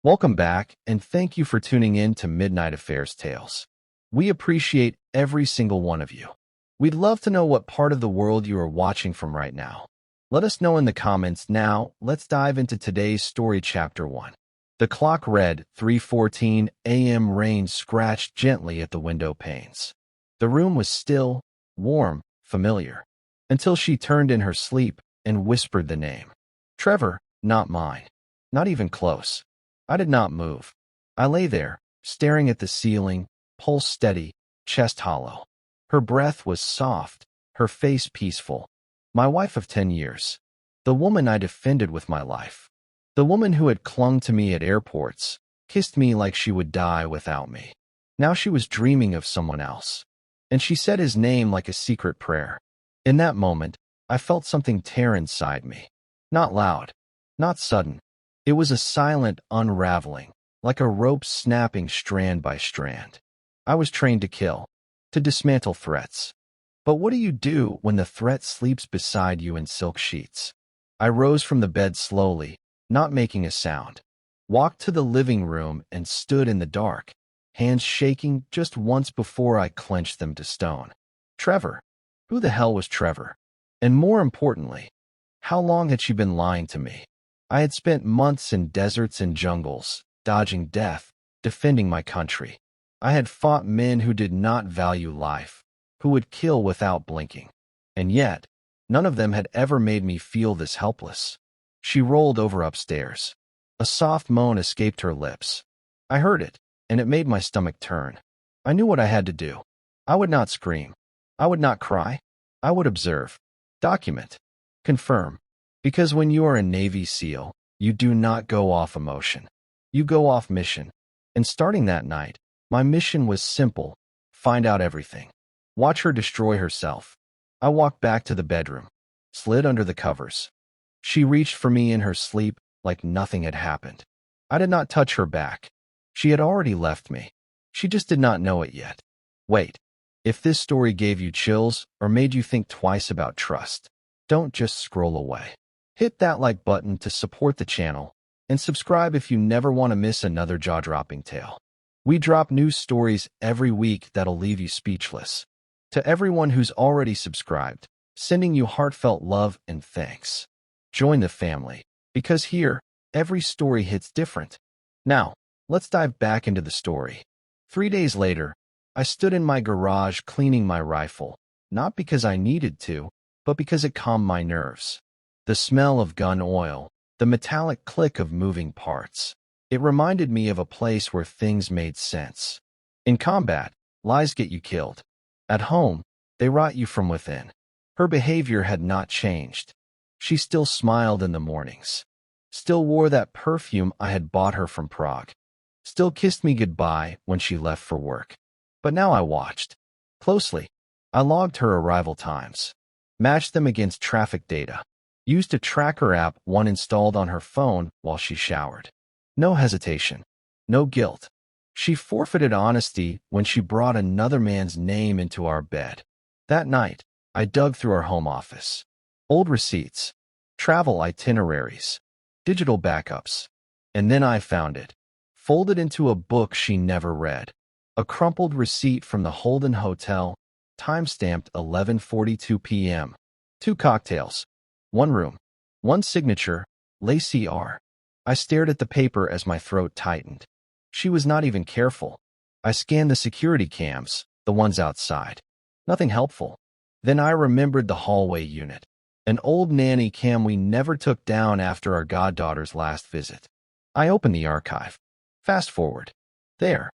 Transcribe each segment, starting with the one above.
Welcome back, and thank you for tuning in to Midnight Affairs Tales. We appreciate every single one of you. We'd love to know what part of the world you are watching from right now. Let us know in the comments. Now, let's dive into today's story, Chapter 1. The clock read 3:14 a.m. Rain scratched gently at the window panes. The room was still, warm, familiar, until she turned in her sleep and whispered the name. Trevor, not mine. Not even close. I did not move. I lay there, staring at the ceiling, pulse steady, chest hollow. Her breath was soft, her face peaceful. My wife of 10 years. The woman I defended with my life. The woman who had clung to me at airports, kissed me like she would die without me. Now she was dreaming of someone else. And she said his name like a secret prayer. In that moment, I felt something tear inside me. Not loud, not sudden. It was a silent unraveling, like a rope snapping strand by strand. I was trained to kill, to dismantle threats. But what do you do when the threat sleeps beside you in silk sheets? I rose from the bed slowly, not making a sound, walked to the living room and stood in the dark, hands shaking just once before I clenched them to stone. Trevor. Who the hell was Trevor? And more importantly, how long had she been lying to me? I had spent months in deserts and jungles, dodging death, defending my country. I had fought men who did not value life, who would kill without blinking. And yet, none of them had ever made me feel this helpless. She rolled over upstairs. A soft moan escaped her lips. I heard it, and it made my stomach turn. I knew what I had to do. I would not scream. I would not cry. I would observe, document, confirm. Because when you are a Navy SEAL, you do not go off emotion. You go off mission. And starting that night, my mission was simple: find out everything. Watch her destroy herself. I walked back to the bedroom, slid under the covers. She reached for me in her sleep like nothing had happened. I did not touch her back. She had already left me. She just did not know it yet. Wait, if this story gave you chills or made you think twice about trust, don't just scroll away. Hit that like button to support the channel, and subscribe if you never want to miss another jaw-dropping tale. We drop new stories every week that'll leave you speechless. To everyone who's already subscribed, sending you heartfelt love and thanks. Join the family, because here, every story hits different. Now, let's dive back into the story. 3 days later, I stood in my garage cleaning my rifle, not because I needed to, but because it calmed my nerves. The smell of gun oil, the metallic click of moving parts. It reminded me of a place where things made sense. In combat, lies get you killed. At home, they rot you from within. Her behavior had not changed. She still smiled in the mornings. Still wore that perfume I had bought her from Prague. Still kissed me goodbye when she left for work. But now I watched. Closely. I logged her arrival times. Matched them against traffic data. Used a tracker app one installed on her phone while she showered. No hesitation. No guilt. She forfeited honesty when she brought another man's name into our bed. That night, I dug through our home office. Old receipts. Travel itineraries. Digital backups. And then I found it. Folded into a book she never read. A crumpled receipt from the Holden Hotel, time-stamped 11:42 p.m. 2 cocktails. 1 room. 1 signature, Lacey R. I stared at the paper as my throat tightened. She was not even careful. I scanned the security cams, the ones outside. Nothing helpful. Then I remembered the hallway unit. An old nanny cam we never took down after our goddaughter's last visit. I opened the archive. Fast forward. There.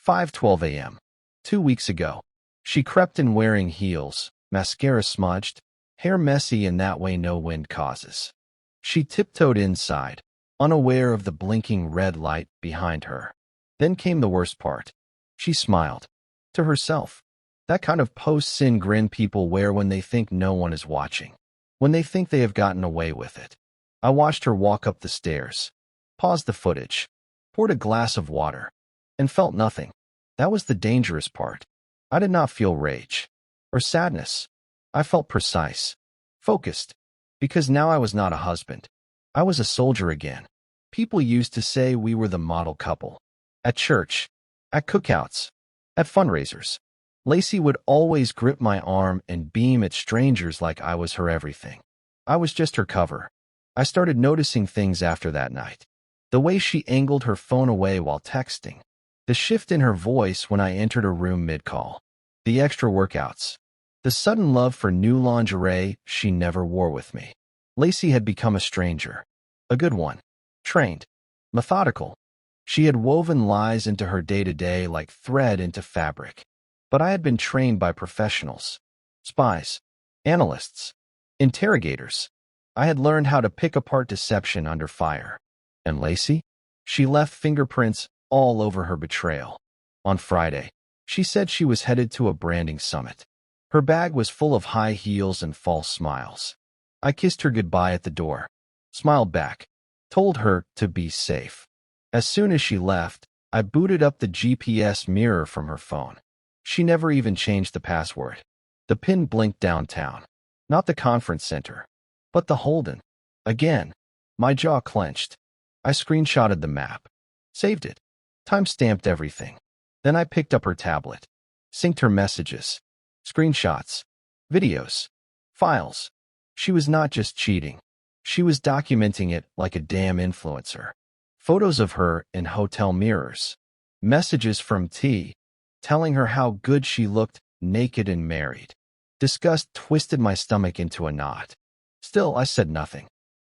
5:12 a.m. 2 weeks ago. She crept in wearing heels, mascara smudged, hair messy in that way no wind causes. She tiptoed inside, unaware of the blinking red light behind her. Then came the worst part. She smiled. To herself. That kind of post-sin grin people wear when they think no one is watching. When they think they have gotten away with it. I watched her walk up the stairs. Paused the footage. Poured a glass of water. And felt nothing. That was the dangerous part. I did not feel rage. Or sadness. I felt precise. Focused. Because now I was not a husband. I was a soldier again. People used to say we were the model couple. At church, at cookouts, at fundraisers. Lacey would always grip my arm and beam at strangers like I was her everything. I was just her cover. I started noticing things after that night. The way she angled her phone away while texting. The shift in her voice when I entered a room mid-call. The extra workouts. The sudden love for new lingerie she never wore with me. Lacey had become a stranger. A good one. Trained. Methodical. She had woven lies into her day-to-day like thread into fabric. But I had been trained by professionals. Spies. Analysts. Interrogators. I had learned how to pick apart deception under fire. And Lacey? She left fingerprints all over her betrayal. On Friday, she said she was headed to a branding summit. Her bag was full of high heels and false smiles. I kissed her goodbye at the door, smiled back, told her to be safe. As soon as she left, I booted up the GPS mirror from her phone. She never even changed the password. The pin blinked downtown. Not the conference center, but the Holden. Again, my jaw clenched. I screenshotted the map, saved it, time-stamped everything. Then I picked up her tablet, synced her messages, screenshots, videos, files. She was not just cheating. She was documenting it like a damn influencer. Photos of her in hotel mirrors. Messages from T, telling her how good she looked naked and married. Disgust twisted my stomach into a knot. Still, I said nothing.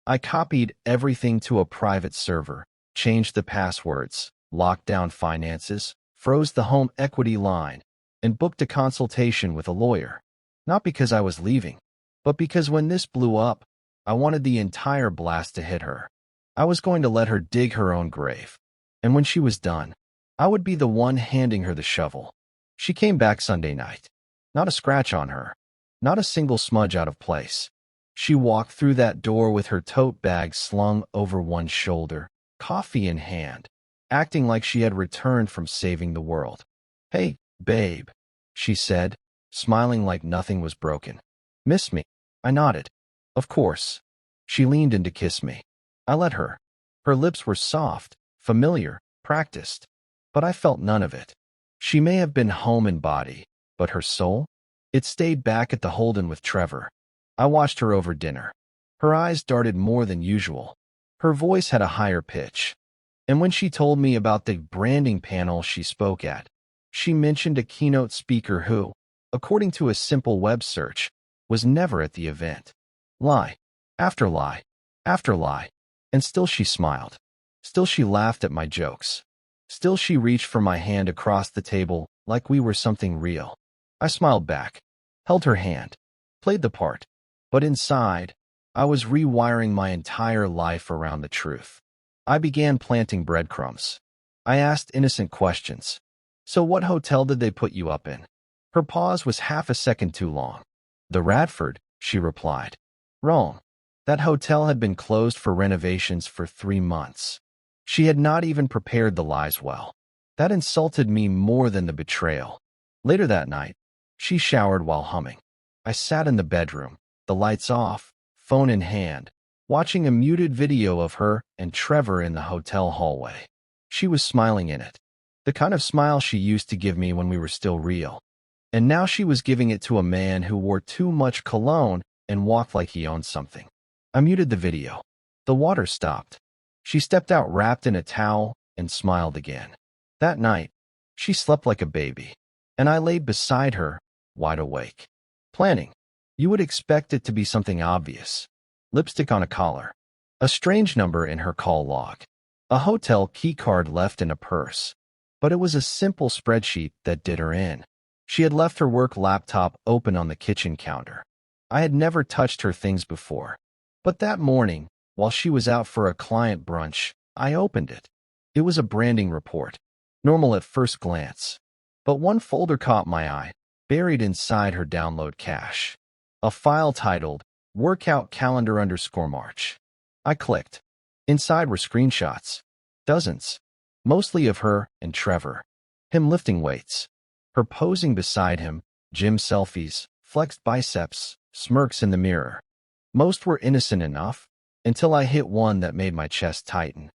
I copied everything to a private server, changed the passwords, locked down finances, froze the home equity line, and booked a consultation with a lawyer. Not because I was leaving, but because when this blew up, I wanted the entire blast to hit her. I was going to let her dig her own grave. And when she was done, I would be the one handing her the shovel. She came back Sunday night. Not a scratch on her. Not a single smudge out of place. She walked through that door with her tote bag slung over one shoulder, coffee in hand, acting like she had returned from saving the world. "Hey, babe," she said, smiling like nothing was broken. "Miss me?" I nodded. "Of course." She leaned in to kiss me. I let her. Her lips were soft, familiar, practiced, but I felt none of it. She may have been home in body, but her soul? It stayed back at the Holden with Trevor. I watched her over dinner. Her eyes darted more than usual. Her voice had a higher pitch. And when she told me about the branding panel she spoke at, she mentioned a keynote speaker who, according to a simple web search, was never at the event. Lie, after lie, after lie. And still she smiled. Still she laughed at my jokes. Still she reached for my hand across the table like we were something real. I smiled back, held her hand, played the part. But inside, I was rewiring my entire life around the truth. I began planting breadcrumbs. I asked innocent questions. "So what hotel did they put you up in?" Her pause was half a second too long. "The Radford," she replied. Wrong. That hotel had been closed for renovations for 3 months. She had not even prepared the lies well. That insulted me more than the betrayal. Later that night, she showered while humming. I sat in the bedroom, the lights off, phone in hand, watching a muted video of her and Trevor in the hotel hallway. She was smiling in it, the kind of smile she used to give me when we were still real. And now she was giving it to a man who wore too much cologne and walked like he owned something. I muted the video. The water stopped. She stepped out wrapped in a towel and smiled again. That night, she slept like a baby, and I laid beside her, wide awake. Planning. You would expect it to be something obvious. Lipstick on a collar. A strange number in her call log. A hotel keycard left in a purse. But it was a simple spreadsheet that did her in. She had left her work laptop open on the kitchen counter. I had never touched her things before. But that morning, while she was out for a client brunch, I opened it. It was a branding report. Normal at first glance. But one folder caught my eye, buried inside her download cache. A file titled, Workout Calendar _ March. I clicked. Inside were screenshots. Dozens. Mostly of her and Trevor. Him lifting weights. Her posing beside him, gym selfies, flexed biceps, smirks in the mirror. Most were innocent enough, until I hit one that made my chest tighten.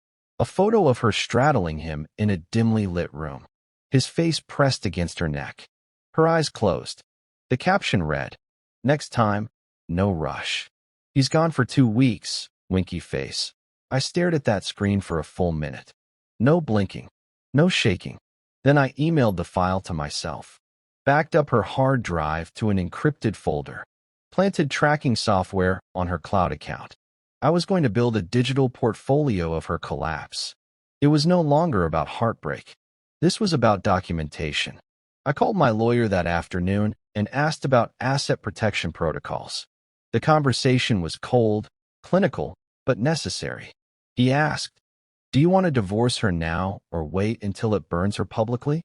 A photo of her straddling him in a dimly lit room, his face pressed against her neck, her eyes closed. The caption read, "Next time, no rush." "He's gone for 2 weeks, winky face." I stared at that screen for a full minute. No blinking, no shaking. Then I emailed the file to myself, backed up her hard drive to an encrypted folder, planted tracking software on her cloud account. I was going to build a digital portfolio of her collapse. It was no longer about heartbreak. This was about documentation. I called my lawyer that afternoon and asked about asset protection protocols. The conversation was cold, clinical, but necessary. He asked, "Do you want to divorce her now or wait until it burns her publicly?"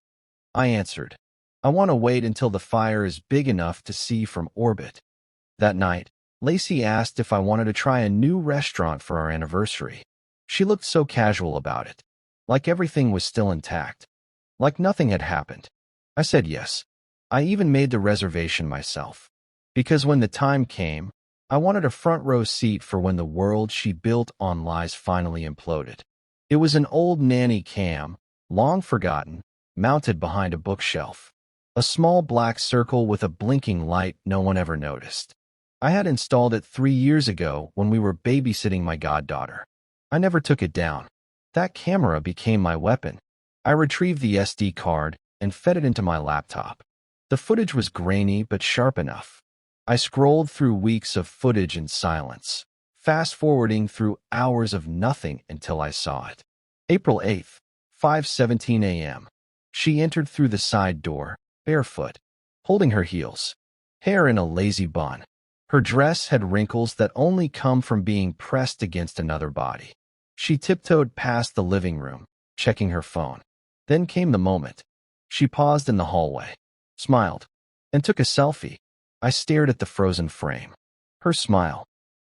I answered, "I want to wait until the fire is big enough to see from orbit." That night, Lacey asked if I wanted to try a new restaurant for our anniversary. She looked so casual about it, like everything was still intact, like nothing had happened. I said yes. I even made the reservation myself, because when the time came, I wanted a front row seat for when the world she built on lies finally imploded. It was an old nanny cam, long forgotten, mounted behind a bookshelf. A small black circle with a blinking light no one ever noticed. I had installed it 3 years ago when we were babysitting my goddaughter. I never took it down. That camera became my weapon. I retrieved the SD card and fed it into my laptop. The footage was grainy but sharp enough. I scrolled through weeks of footage in silence, fast-forwarding through hours of nothing until I saw it. April 8th, 5:17 a.m. She entered through the side door, barefoot, holding her heels, hair in a lazy bun. Her dress had wrinkles that only come from being pressed against another body. She tiptoed past the living room, checking her phone. Then came the moment. She paused in the hallway, smiled, and took a selfie. I stared at the frozen frame. Her smile,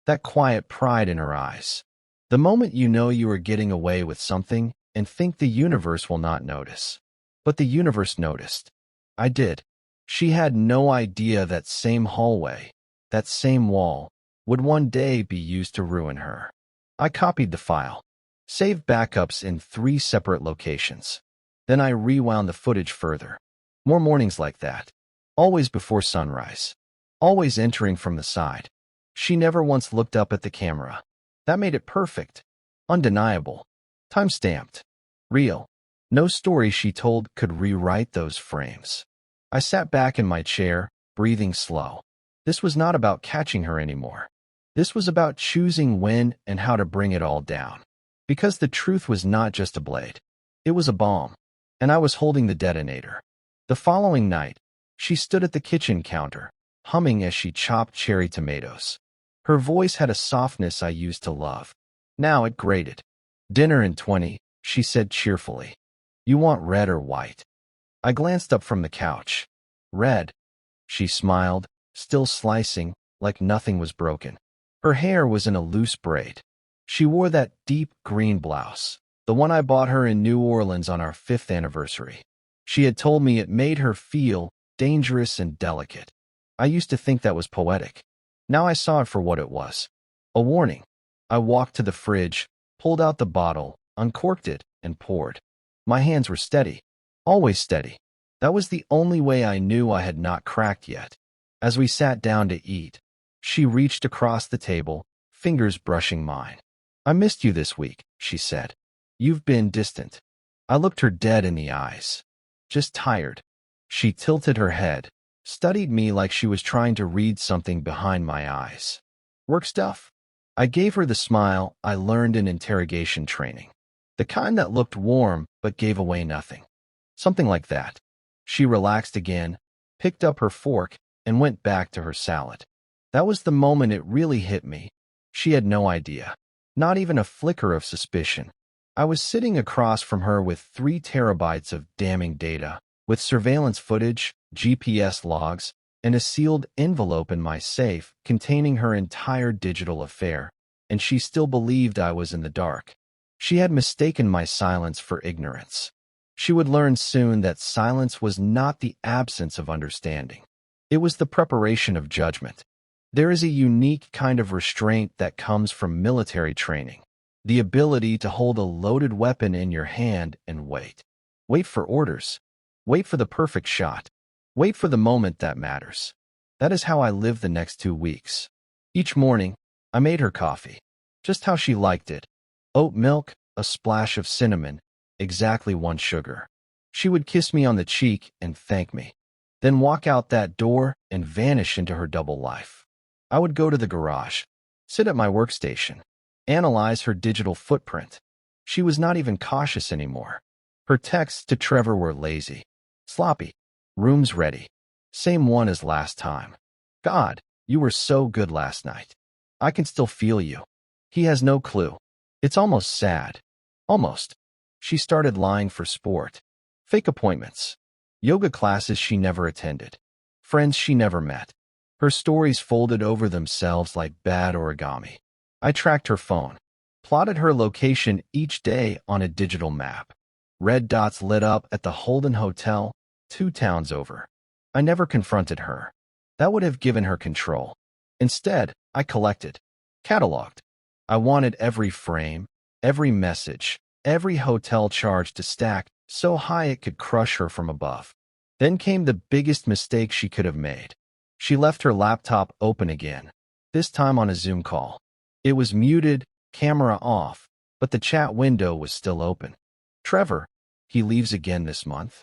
that quiet pride in her eyes. The moment you know you are getting away with something and think the universe will not notice. But the universe noticed. I did. She had no idea that same hallway, that same wall, would one day be used to ruin her. I copied the file, saved backups in 3 separate locations. Then I rewound the footage further. More mornings like that. Always before sunrise. Always entering from the side. She never once looked up at the camera. That made it perfect. Undeniable. Time-stamped. Real. No story she told could rewrite those frames. I sat back in my chair, breathing slow. This was not about catching her anymore. This was about choosing when and how to bring it all down. Because the truth was not just a blade. It was a bomb. And I was holding the detonator. The following night, she stood at the kitchen counter, humming as she chopped cherry tomatoes. Her voice had a softness I used to love. Now it grated. "Dinner in 20, she said cheerfully. "You want red or white?" I glanced up from the couch. "Red." She smiled, still slicing, like nothing was broken. Her hair was in a loose braid. She wore that deep green blouse, the one I bought her in New Orleans on our 5th anniversary. She had told me it made her feel dangerous and delicate. I used to think that was poetic. Now I saw it for what it was. A warning. I walked to the fridge, pulled out the bottle, uncorked it, and poured. My hands were steady. Always steady. That was the only way I knew I had not cracked yet. As we sat down to eat, she reached across the table, fingers brushing mine. "I missed you this week," she said. "You've been distant." I looked her dead in the eyes. "Just tired." She tilted her head, studied me like she was trying to read something behind my eyes. "Work stuff?" I gave her the smile I learned in interrogation training. The kind that looked warm but gave away nothing. Something like that. She relaxed again, picked up her fork, and went back to her salad. That was the moment it really hit me. She had no idea. Not even a flicker of suspicion. I was sitting across from her with 3 terabytes of damning data, with surveillance footage, GPS logs, and a sealed envelope in my safe containing her entire digital affair, and she still believed I was in the dark. She had mistaken my silence for ignorance. She would learn soon that silence was not the absence of understanding. It was the preparation of judgment. There is a unique kind of restraint that comes from military training. The ability to hold a loaded weapon in your hand and wait. Wait for orders. Wait for the perfect shot. Wait for the moment that matters. That is how I lived the next 2 weeks. Each morning, I made her coffee. Just how she liked it. Oat milk, a splash of cinnamon, exactly 1 sugar. She would kiss me on the cheek and thank me, then walk out that door and vanish into her double life. I would go to the garage, sit at my workstation, analyze her digital footprint. She was not even cautious anymore. Her texts to Trevor were lazy, sloppy, room's ready, same one as last time. God, you were so good last night. I can still feel you. He has no clue. It's almost sad. Almost. She started lying for sport. Fake appointments. Yoga classes she never attended. Friends she never met. Her stories folded over themselves like bad origami. I tracked her phone. Plotted her location each day on a digital map. Red dots lit up at the Holden Hotel, 2 towns over. I never confronted her. That would have given her control. Instead, I collected. Cataloged. I wanted every frame, every message, every hotel charge to stack so high it could crush her from above. Then came the biggest mistake she could have made. She left her laptop open again, this time on a Zoom call. It was muted, camera off, but the chat window was still open. Trevor, he leaves again this month.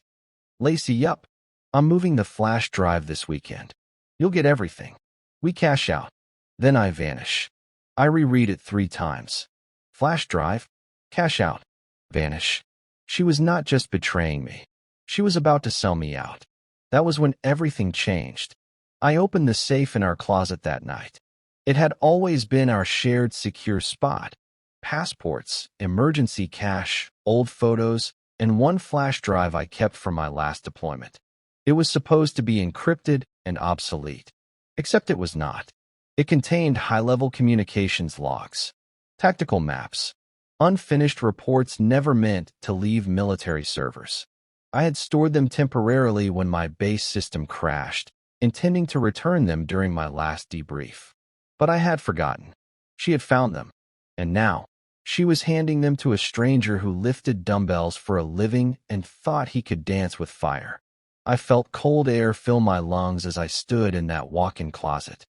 Lacey, yup. I'm moving the flash drive this weekend. You'll get everything. We cash out. Then I vanish. I reread it 3 times. Flash drive, cash out, vanish. She was not just betraying me. She was about to sell me out. That was when everything changed. I opened the safe in our closet that night. It had always been our shared secure spot. Passports, emergency cash, old photos, and 1 flash drive I kept from my last deployment. It was supposed to be encrypted and obsolete. Except it was not. It contained high-level communications logs, tactical maps, unfinished reports never meant to leave military servers. I had stored them temporarily when my base system crashed, intending to return them during my last debrief. But I had forgotten. She had found them, and now she was handing them to a stranger who lifted dumbbells for a living and thought he could dance with fire. I felt cold air fill my lungs as I stood in that walk-in closet.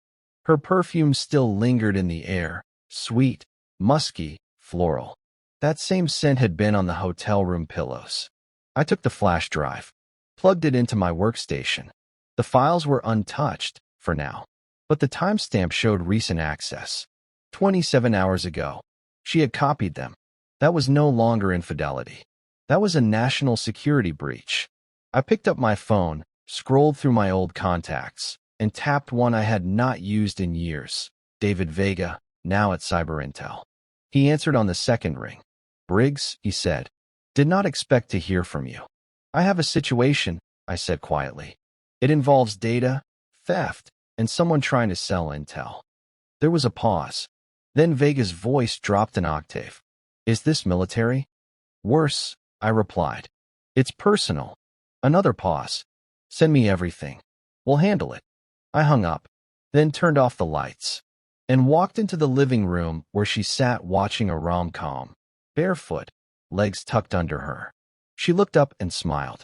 Her perfume still lingered in the air, sweet, musky, floral. That same scent had been on the hotel room pillows. I took the flash drive, plugged it into my workstation. The files were untouched, for now, but the timestamp showed recent access. 27 hours ago. She had copied them. That was no longer infidelity. That was a national security breach. I picked up my phone, scrolled through my old contacts, and tapped one I had not used in years. David Vega, now at CyberIntel. He answered on the second ring. Briggs, he said. Did not expect to hear from you. I have a situation, I said quietly. It involves data, theft, and someone trying to sell intel. There was a pause. Then Vega's voice dropped an octave. Is this military? Worse, I replied. It's personal. Another pause. Send me everything. We'll handle it. I hung up, then turned off the lights, and walked into the living room where she sat watching a rom-com, barefoot, legs tucked under her. She looked up and smiled.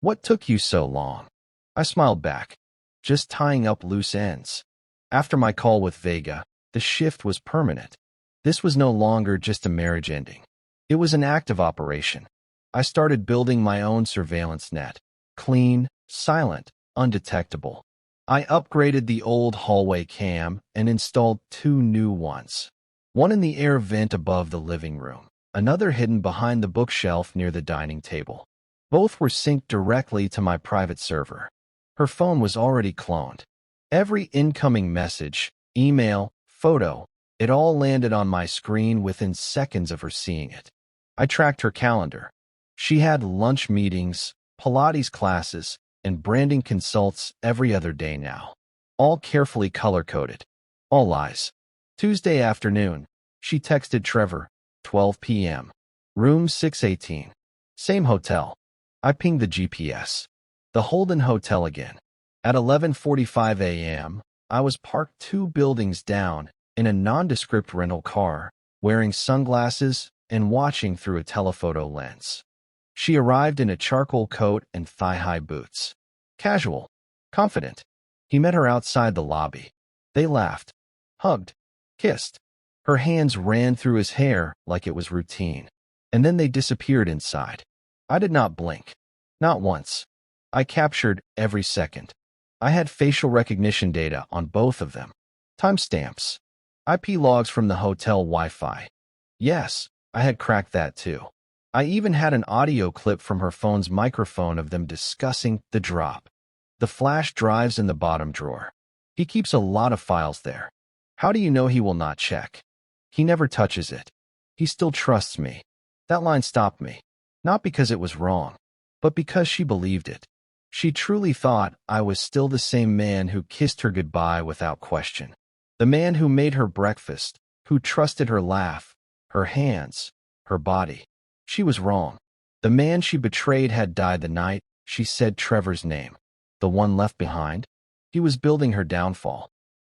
What took you so long? I smiled back. Just tying up loose ends. After my call with Vega, the shift was permanent. This was no longer just a marriage ending. It was an active operation. I started building my own surveillance net. Clean, silent, undetectable. I upgraded the old hallway cam and installed 2 new ones. One in the air vent above the living room, another hidden behind the bookshelf near the dining table. Both were synced directly to my private server. Her phone was already cloned. Every incoming message, email, photo, it all landed on my screen within seconds of her seeing it. I tracked her calendar. She had lunch meetings, Pilates classes, and branding consults every other day now. All carefully color-coded. All lies. Tuesday afternoon, she texted Trevor, 12 p.m. Room 618. Same hotel. I pinged the GPS. The Holden Hotel again. At 11:45 a.m., I was parked 2 buildings down in a nondescript rental car, wearing sunglasses and watching through a telephoto lens. She arrived in a charcoal coat and thigh-high boots. Casual, confident. He met her outside the lobby. They laughed, hugged, kissed. Her hands ran through his hair like it was routine. And then they disappeared inside. I did not blink. Not once. I captured every second. I had facial recognition data on both of them. Timestamps. IP logs from the hotel Wi-Fi. Yes, I had cracked that too. I even had an audio clip from her phone's microphone of them discussing the drop. The flash drive's in the bottom drawer. He keeps a lot of files there. How do you know he will not check? He never touches it. He still trusts me. That line stopped me. Not because it was wrong, but because she believed it. She truly thought I was still the same man who kissed her goodbye without question. The man who made her breakfast, who trusted her laugh, her hands, her body. She was wrong. The man she betrayed had died the night she said Trevor's name. The one left behind? He was building her downfall.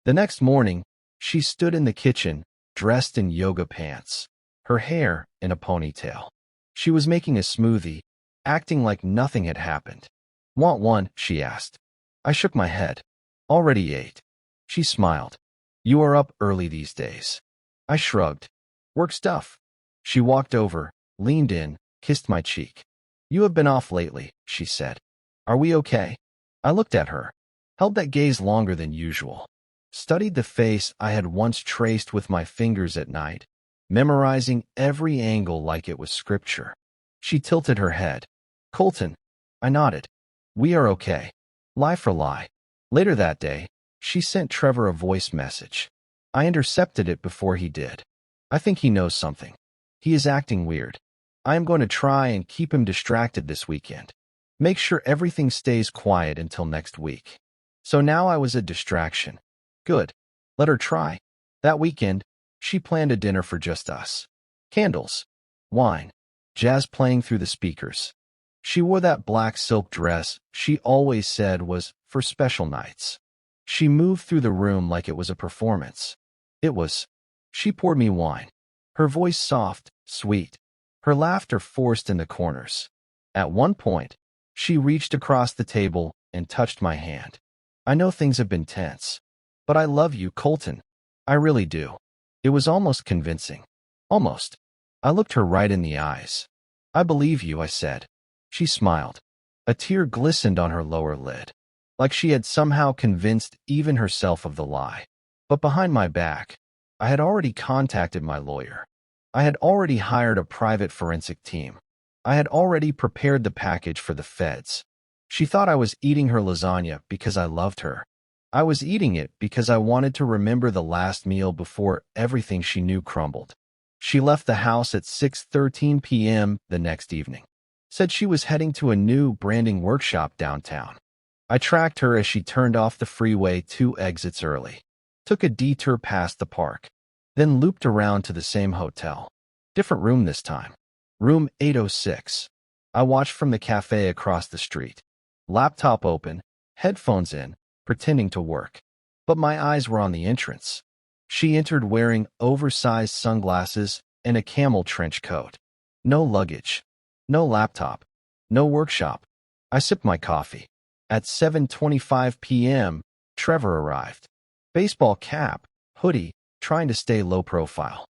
The next morning, she stood in the kitchen, dressed in yoga pants, her hair in a ponytail. She was making a smoothie, acting like nothing had happened. Want one? She asked. I shook my head. Already ate. She smiled. You are up early these days. I shrugged. Work stuff. She walked over, leaned in, kissed my cheek. You have been off lately, she said. Are we okay? I looked at her, held that gaze longer than usual, studied the face I had once traced with my fingers at night, memorizing every angle like it was scripture. She tilted her head. Colton. I nodded. We are okay. Lie for lie. Later that day, she sent Trevor a voice message. I intercepted it before he did. I think he knows something. He is acting weird. I am going to try and keep him distracted this weekend. Make sure everything stays quiet until next week. So now I was a distraction. Good. Let her try. That weekend, she planned a dinner for just us. Candles, wine, jazz playing through the speakers. She wore that black silk dress she always said was for special nights. She moved through the room like it was a performance. It was. She poured me wine. Her voice soft, sweet. Her laughter forced in the corners. At one point, she reached across the table and touched my hand. I know things have been tense, but I love you, Colton. I really do. It was almost convincing. Almost. I looked her right in the eyes. I believe you, I said. She smiled. A tear glistened on her lower lid, like she had somehow convinced even herself of the lie. But behind my back, I had already contacted my lawyer. I had already hired a private forensic team. I had already prepared the package for the feds. She thought I was eating her lasagna because I loved her. I was eating it because I wanted to remember the last meal before everything she knew crumbled. She left the house at 6:13 p.m. the next evening. Said she was heading to a new branding workshop downtown. I tracked her as she turned off the freeway 2 exits early, took a detour past the park, then looped around to the same hotel. Different room this time. Room 806. I watched from the cafe across the street. Laptop open, headphones in, pretending to work. But my eyes were on the entrance. She entered wearing oversized sunglasses and a camel trench coat. No luggage. No laptop. No workshop. I sipped my coffee. At 7:25 p.m., Trevor arrived. Baseball cap, hoodie, trying to stay low profile.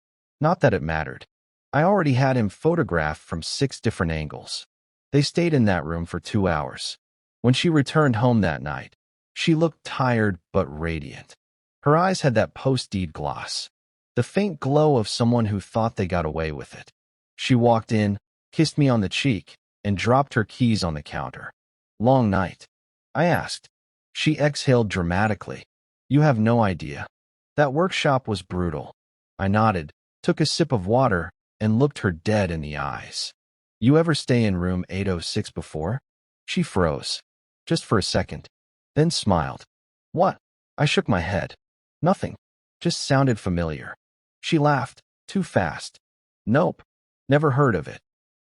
Not that it mattered. I already had him photographed from 6 different angles. They stayed in that room for 2 hours. When she returned home that night, she looked tired but radiant. Her eyes had that post-deed gloss, the faint glow of someone who thought they got away with it. She walked in, kissed me on the cheek, and dropped her keys on the counter. Long night? I asked. She exhaled dramatically. You have no idea. That workshop was brutal. I nodded, took a sip of water, and looked her dead in the eyes. You ever stay in room 806 before? She froze, just for a second, then smiled. What? I shook my head. Nothing. Just sounded familiar. She laughed, too fast. Nope. Never heard of it.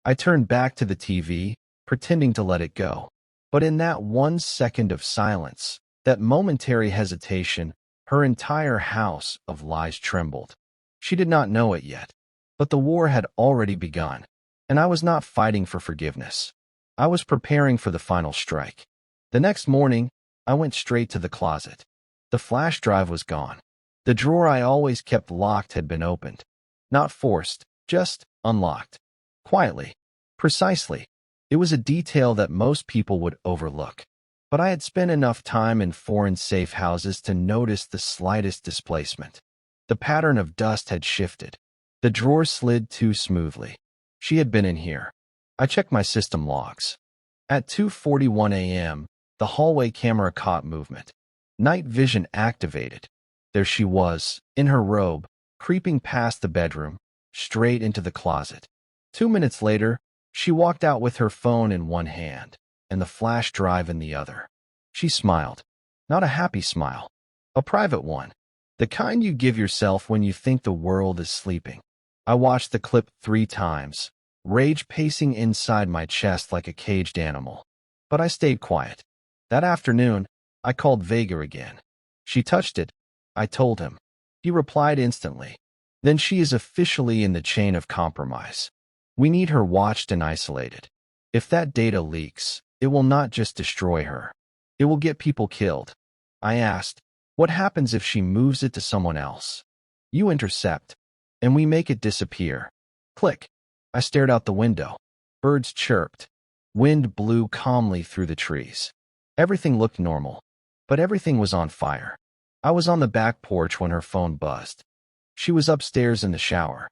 I turned back to the TV, pretending to let it go. But in that 1 second of silence, that momentary hesitation, her entire house of lies trembled. She did not know it yet, But the war had already begun, and I was not fighting for forgiveness. I was preparing for the final strike. The next morning, I went straight to the closet. The flash drive was gone. The drawer I always kept locked had been opened. Not forced, just unlocked. Quietly. Precisely. It was a detail that most people would overlook. But I had spent enough time in foreign safe houses to notice the slightest displacement. The pattern of dust had shifted. The drawer slid too smoothly. She had been in here. I checked my system logs. At 2:41 a.m., the hallway camera caught movement. Night vision activated. There she was, in her robe, creeping past the bedroom, straight into the closet. 2 minutes later, she walked out with her phone in one hand and the flash drive in the other. She smiled. Not a happy smile. A private one. The kind you give yourself when you think the world is sleeping. I watched the clip 3 times, rage pacing inside my chest like a caged animal. But I stayed quiet. That afternoon, I called Vega again. She touched it, I told him. He replied instantly. Then she is officially in the chain of compromise. We need her watched and isolated. If that data leaks, it will not just destroy her. It will get people killed. I asked, what happens if she moves it to someone else? You intercept, and we make it disappear. Click. I stared out the window. Birds chirped. Wind blew calmly through the trees. Everything looked normal, but everything was on fire. I was on the back porch when her phone buzzed. She was upstairs in the shower.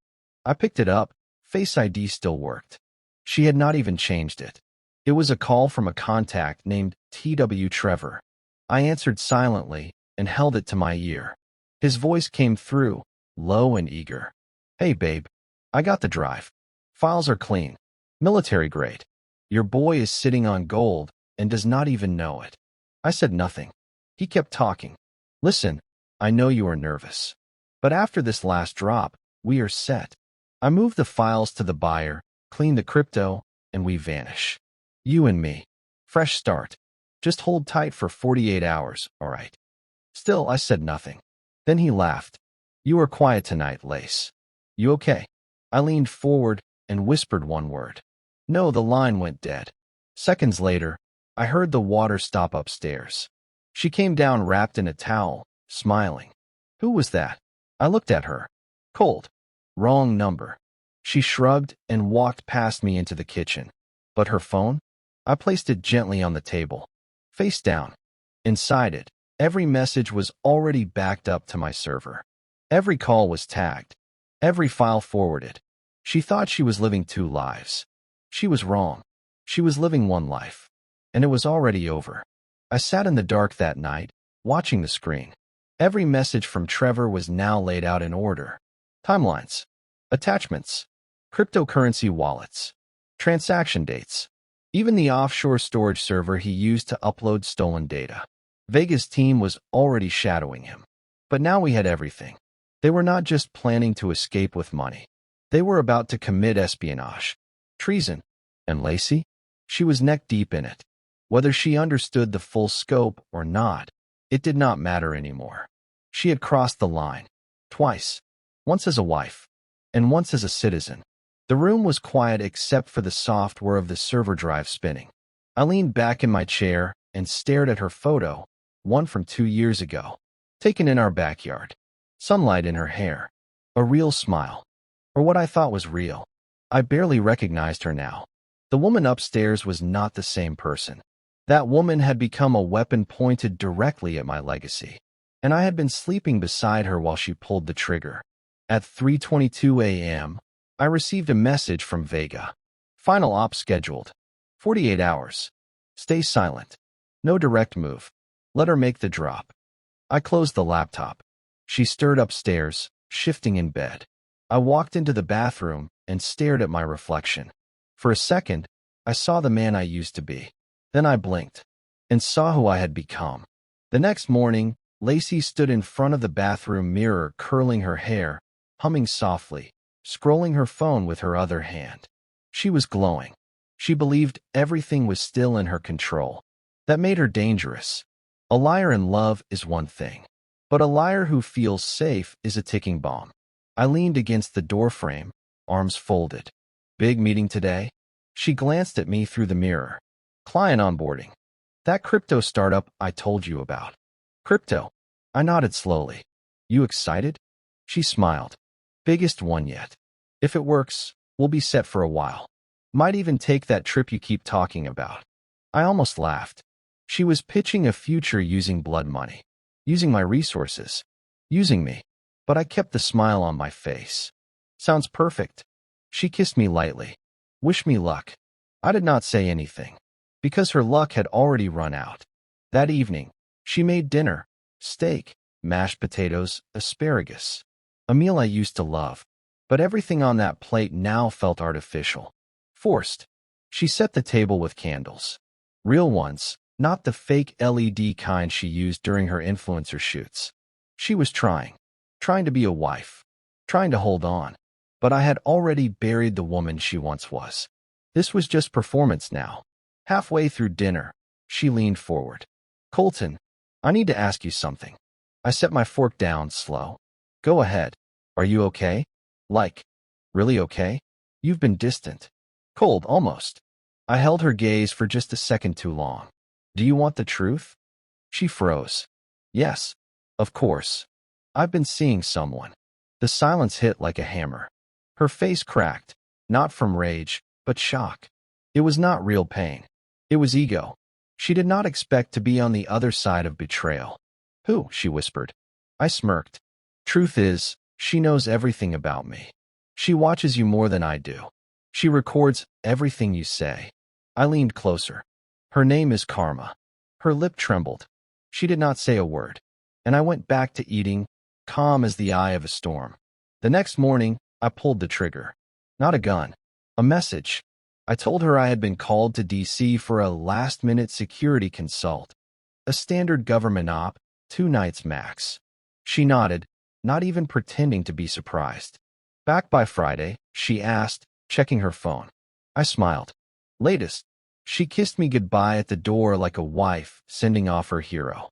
I picked it up. Face ID still worked. She had not even changed it. It was a call from a contact named T.W. Trevor. I answered silently and held it to my ear. His voice came through, low and eager. Hey, babe. I got the drive. Files are clean. Military grade. Your boy is sitting on gold and does not even know it. I said nothing. He kept talking. Listen, I know you are nervous. But after this last drop, we are set. I move the files to the buyer, clean the crypto, and we vanish. You and me. Fresh start. Just hold tight for 48 hours, all right? Still, I said nothing. Then he laughed. You are quiet tonight, Lace. You okay? I leaned forward and whispered one word. No, the line went dead. Seconds later, I heard the water stop upstairs. She came down wrapped in a towel, smiling. Who was that? I looked at her. Cold. Wrong number. She shrugged and walked past me into the kitchen. But her phone? I placed it gently on the table. Face down. Inside it, every message was already backed up to my server. Every call was tagged. Every file forwarded. She thought she was living 2 lives. She was wrong. She was living 1 life. And it was already over. I sat in the dark that night, watching the screen. Every message from Trevor was now laid out in order. Timelines. Attachments. Cryptocurrency wallets. Transaction dates. Even the offshore storage server he used to upload stolen data. Vega's team was already shadowing him. But now we had everything. They were not just planning to escape with money. They were about to commit espionage. Treason. And Lacey? She was neck-deep in it. Whether she understood the full scope or not, it did not matter anymore. She had crossed the line. Twice. Once as a wife. And once as a citizen. The room was quiet except for the soft whir of the server drive spinning. I leaned back in my chair and stared at her photo, one from 2 years ago, taken in our backyard. Sunlight in her hair. A real smile. Or what I thought was real. I barely recognized her now. The woman upstairs was not the same person. That woman had become a weapon pointed directly at my legacy. And I had been sleeping beside her while she pulled the trigger. At 3:22 a.m., I received a message from Vega. Final op scheduled. 48 hours. Stay silent. No direct move. Let her make the drop. I closed the laptop. She stirred upstairs, shifting in bed. I walked into the bathroom and stared at my reflection. For a second, I saw the man I used to be. Then I blinked and saw who I had become. The next morning, Lacey stood in front of the bathroom mirror, curling her hair, humming softly, scrolling her phone with her other hand. She was glowing. She believed everything was still in her control. That made her dangerous. A liar in love is one thing, but a liar who feels safe is a ticking bomb. I leaned against the doorframe, arms folded. Big meeting today? She glanced at me through the mirror. Client onboarding. That crypto startup I told you about. Crypto. I nodded slowly. You excited? She smiled. Biggest one yet. If it works, we'll be set for a while. Might even take that trip you keep talking about. I almost laughed. She was pitching a future using blood money. Using my resources. Using me. But I kept the smile on my face. Sounds perfect. She kissed me lightly. Wish me luck. I did not say anything, because her luck had already run out. That evening, she made dinner. Steak, mashed potatoes, asparagus. A meal I used to love. But everything on that plate now felt artificial. Forced. She set the table with candles. Real ones, not the fake LED kind she used during her influencer shoots. She was trying to be a wife, trying to hold on. But I had already buried the woman she once was. This was just performance now. Halfway through dinner, she leaned forward. Colton, I need to ask you something. I set my fork down slow. Go ahead. Are you okay? Like, really okay? You've been distant. Cold, almost. I held her gaze for just a second too long. Do you want the truth? She froze. Yes, of course. I've been seeing someone. The silence hit like a hammer. Her face cracked, not from rage, but shock. It was not real pain. It was ego. She did not expect to be on the other side of betrayal. Who? She whispered. I smirked. Truth is, she knows everything about me. She watches you more than I do. She records everything you say. I leaned closer. Her name is Karma. Her lip trembled. She did not say a word. And I went back to eating, calm as the eye of a storm. The next morning, I pulled the trigger. Not a gun. A message. I told her I had been called to DC for a last-minute security consult. A standard government op, 2 nights max. She nodded, not even pretending to be surprised. Back by Friday, she asked, checking her phone. I smiled. Latest. She kissed me goodbye at the door like a wife sending off her hero.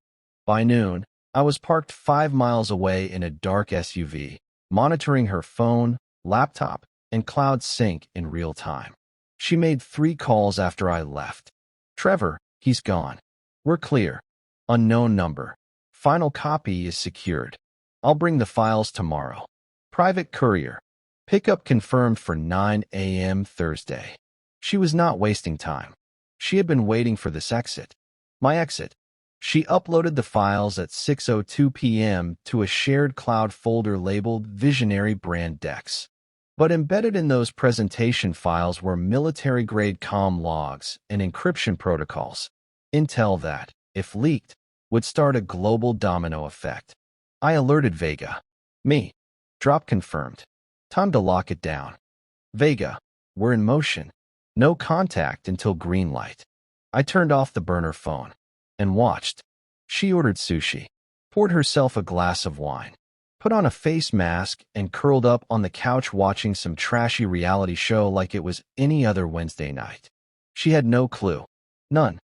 By noon, I was parked 5 miles away in a dark SUV, monitoring her phone, laptop, and cloud sync in real time. She made 3 calls after I left. Trevor, he's gone. We're clear. Unknown number. Final copy is secured. I'll bring the files tomorrow. Private courier. Pickup confirmed for 9 a.m. Thursday. She was not wasting time. She had been waiting for this exit. My exit. She uploaded the files at 6:02 p.m. to a shared cloud folder labeled Visionary Brand Decks. But embedded in those presentation files were military-grade comm logs and encryption protocols. Intel that, if leaked, would start a global domino effect. I alerted Vega. Me. Drop confirmed. Time to lock it down. Vega. We're in motion. No contact until green light. I turned off the burner phone and watched. She ordered sushi, poured herself a glass of wine, put on a face mask, and curled up on the couch watching some trashy reality show like it was any other Wednesday night. She had no clue, none,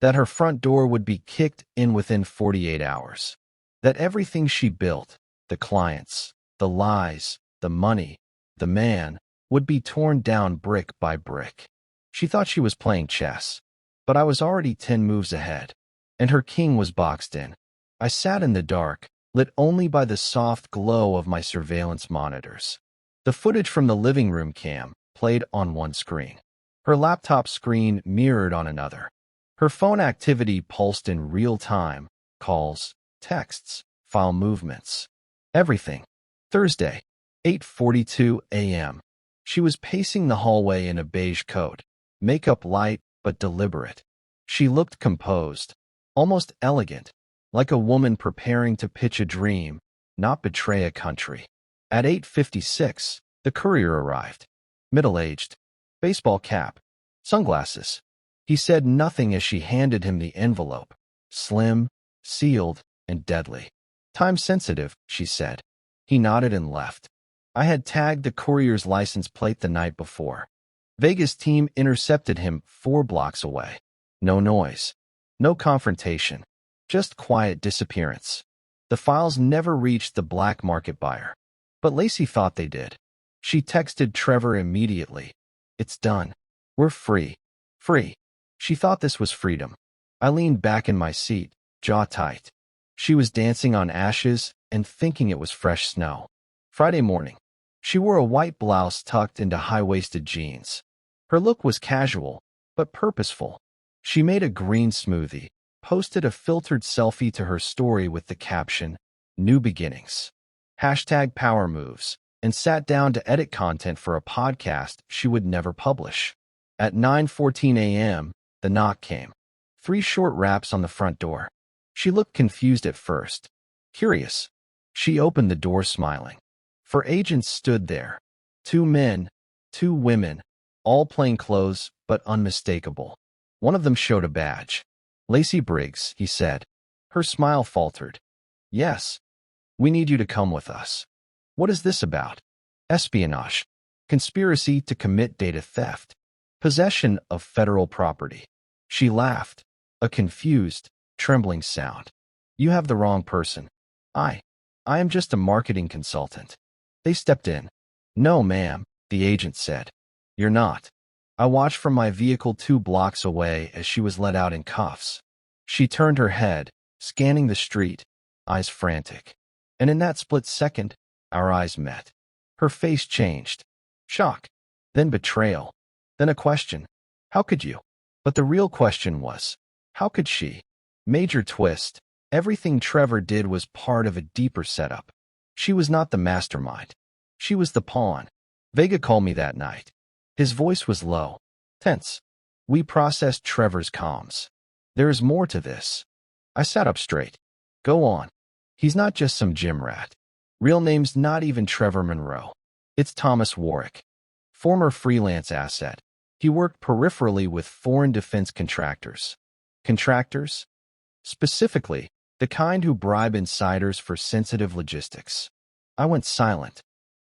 that her front door would be kicked in within 48 hours. That everything she built, the clients, the lies, the money, the man, would be torn down brick by brick. She thought she was playing chess, but I was already 10 moves ahead, and her king was boxed in. I sat in the dark, lit only by the soft glow of my surveillance monitors. The footage from the living room cam played on one screen. Her laptop screen mirrored on another. Her phone activity pulsed in real time, calls, texts, file movements. Everything. Thursday, 8:42 a.m. She was pacing the hallway in a beige coat, makeup light but deliberate. She looked composed, almost elegant, like a woman preparing to pitch a dream, not betray a country. At 8:56, the courier arrived. Middle-aged, baseball cap, sunglasses. He said nothing as she handed him the envelope, slim, sealed, and deadly. Time-sensitive, she said. He nodded and left. I had tagged the courier's license plate the night before. Vega's team intercepted him 4 blocks away. No noise. No confrontation. Just quiet disappearance. The files never reached the black market buyer. But Lacey thought they did. She texted Trevor immediately. It's done. We're free. Free. She thought this was freedom. I leaned back in my seat, jaw tight. She was dancing on ashes and thinking it was fresh snow. Friday morning. She wore a white blouse tucked into high-waisted jeans. Her look was casual, but purposeful. She made a green smoothie, posted a filtered selfie to her story with the caption, New Beginnings. #power moves, and sat down to edit content for a podcast she would never publish. At 9:14 a.m., the knock came. 3 short raps on the front door. She looked confused at first. Curious. She opened the door smiling. 4 agents stood there. 2 men, 2 women, all plainclothes but unmistakable. One of them showed a badge. Lacey Briggs, he said. Her smile faltered. Yes. We need you to come with us. What is this about? Espionage. Conspiracy to commit data theft. Possession of federal property. She laughed. A confused, trembling sound. You have the wrong person. I am just a marketing consultant. They stepped in. No, ma'am, the agent said. You're not. I watched from my vehicle 2 blocks away as she was let out in cuffs. She turned her head, scanning the street, eyes frantic. And in that split second, our eyes met. Her face changed. Shock. Then betrayal. Then a question. How could you? But the real question was, how could she? Major twist. Everything Trevor did was part of a deeper setup. She was not the mastermind. She was the pawn. Vega called me that night. His voice was low, tense. We processed Trevor's comms. There is more to this. I sat up straight. Go on. He's not just some gym rat. Real name's not even Trevor Monroe. It's Thomas Warwick. Former freelance asset. He worked peripherally with foreign defense contractors. Contractors? Specifically, the kind who bribe insiders for sensitive logistics. I went silent.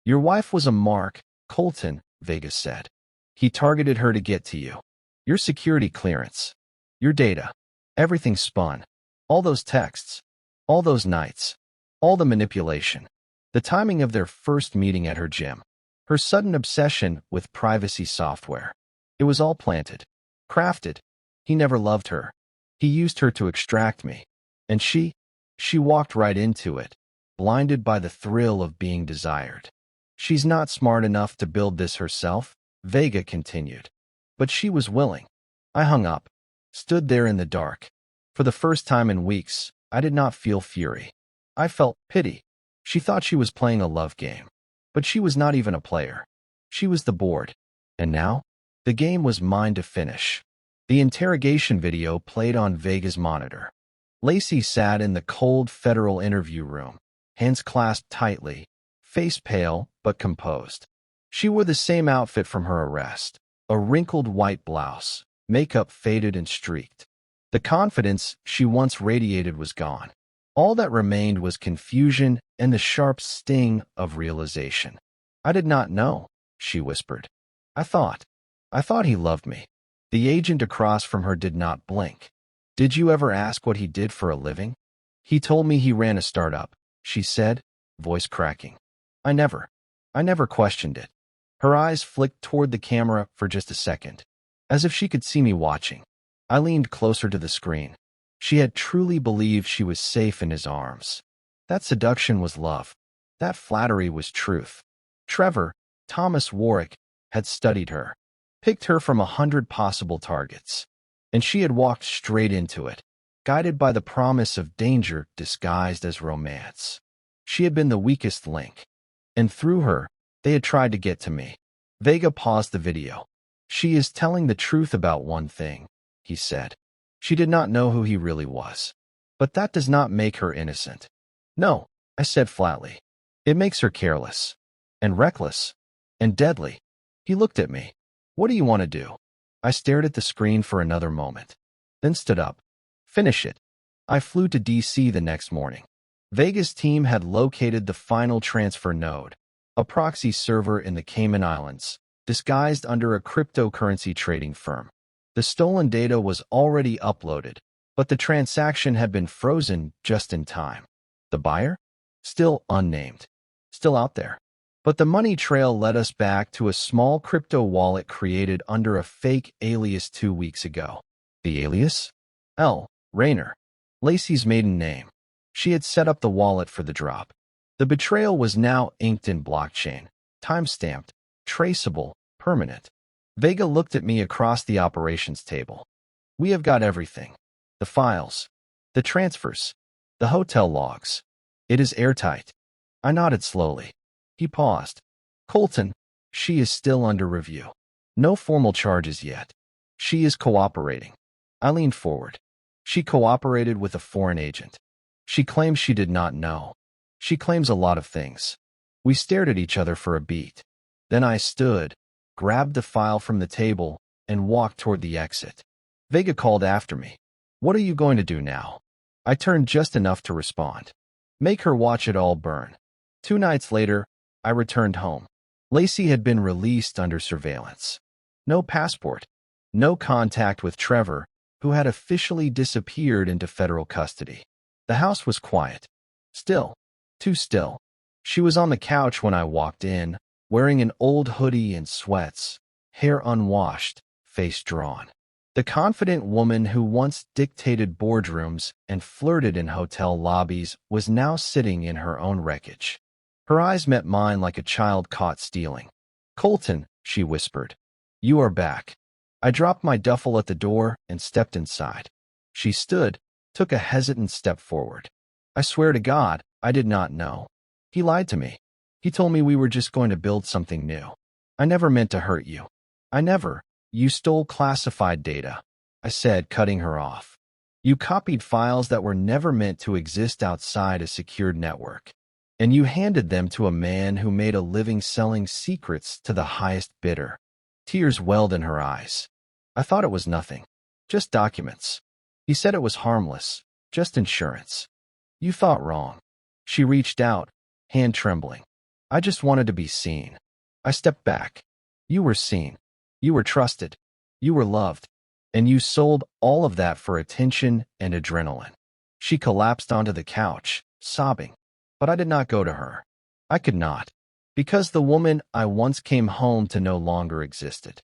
Your wife was a mark, Colton, Vega said. He targeted her to get to you. Your security clearance. Your data. Everything spun. All those texts. All those nights. All the manipulation. The timing of their first meeting at her gym. Her sudden obsession with privacy software. It was all planted. Crafted. He never loved her. He used her to extract me. And she walked right into it, blinded by the thrill of being desired. She's not smart enough to build this herself, Vega continued. But she was willing. I hung up, stood there in the dark. For the first time in weeks, I did not feel fury. I felt pity. She thought she was playing a love game. But she was not even a player. She was the board. And now, the game was mine to finish. The interrogation video played on Vega's monitor. Lacey sat in the cold federal interview room, hands clasped tightly, face pale but composed. She wore the same outfit from her arrest, a wrinkled white blouse, makeup faded and streaked. The confidence she once radiated was gone. All that remained was confusion and the sharp sting of realization. I did not know, she whispered. I thought he loved me. The agent across from her did not blink. Did you ever ask what he did for a living? He told me he ran a startup, she said, voice cracking. I never questioned it. Her eyes flicked toward the camera for just a second, as if she could see me watching. I leaned closer to the screen. She had truly believed she was safe in his arms. That seduction was love. That flattery was truth. Trevor, Thomas Warwick, had studied her, picked her from 100 possible targets, and she had walked straight into it, guided by the promise of danger disguised as romance. She had been the weakest link, and through her, they had tried to get to me. Vega paused the video. She is telling the truth about one thing, he said. She did not know who he really was. But that does not make her innocent. No, I said flatly. It makes her careless, and reckless, and deadly. He looked at me. What do you want to do? I stared at the screen for another moment, then stood up. Finish it. I flew to DC the next morning. Vega's team had located the final transfer node, a proxy server in the Cayman Islands, disguised under a cryptocurrency trading firm. The stolen data was already uploaded, but the transaction had been frozen just in time. The buyer? Still unnamed. Still out there. But the money trail led us back to a small crypto wallet created under a fake alias 2 weeks ago. The alias? L. Rayner. Lacey's maiden name. She had set up the wallet for the drop. The betrayal was now inked in blockchain, time-stamped, traceable, permanent. Vega looked at me across the operations table. We have got everything. The files, the transfers, the hotel logs. It is airtight. I nodded slowly. He paused. Colton, she is still under review. No formal charges yet. She is cooperating. I leaned forward. She cooperated with a foreign agent. She claims she did not know. She claims a lot of things. We stared at each other for a beat. Then I stood, grabbed the file from the table, and walked toward the exit. Vega called after me. What are you going to do now? I turned just enough to respond. Make her watch it all burn. 2 nights later, I returned home. Lacey had been released under surveillance. No passport. No contact with Trevor, who had officially disappeared into federal custody. The house was quiet. Still. Too still. She was on the couch when I walked in, wearing an old hoodie and sweats, hair unwashed, face drawn. The confident woman who once dictated boardrooms and flirted in hotel lobbies was now sitting in her own wreckage. Her eyes met mine like a child caught stealing. Colton, she whispered. You are back. I dropped my duffel at the door and stepped inside. She stood, took a hesitant step forward. I swear to God, I did not know. He lied to me. He told me we were just going to build something new. I never meant to hurt you. I never. You stole classified data, I said, cutting her off. You copied files that were never meant to exist outside a secured network. And you handed them to a man who made a living selling secrets to the highest bidder. Tears welled in her eyes. I thought it was nothing. Just documents. He said it was harmless. Just insurance. You thought wrong. She reached out, hand trembling. I just wanted to be seen. I stepped back. You were seen. You were trusted. You were loved. And you sold all of that for attention and adrenaline. She collapsed onto the couch, sobbing. But I did not go to her. I could not. Because the woman I once came home to no longer existed.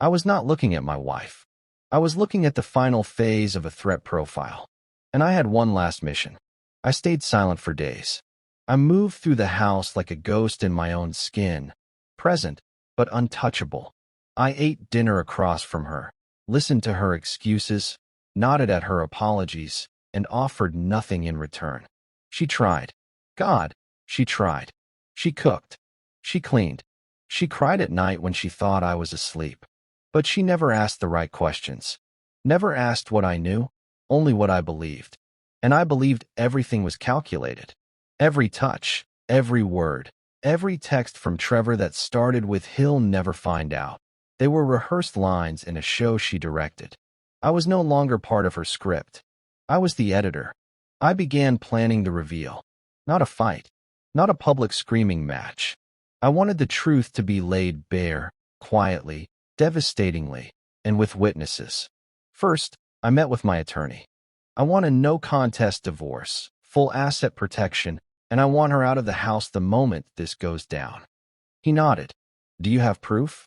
I was not looking at my wife. I was looking at the final phase of a threat profile. And I had one last mission. I stayed silent for days. I moved through the house like a ghost in my own skin, present, but untouchable. I ate dinner across from her, listened to her excuses, nodded at her apologies, and offered nothing in return. She tried. God, she tried. She cooked. She cleaned. She cried at night when she thought I was asleep. But she never asked the right questions. Never asked what I knew, only what I believed. And I believed everything was calculated. Every touch, every word, every text from Trevor that started with "He'll never find out." They were rehearsed lines in a show she directed. I was no longer part of her script. I was the editor. I began planning the reveal. Not a fight. Not a public screaming match. I wanted the truth to be laid bare, quietly, devastatingly, and with witnesses. First, I met with my attorney. I want a no-contest divorce, full asset protection, and I want her out of the house the moment this goes down. He nodded. Do you have proof?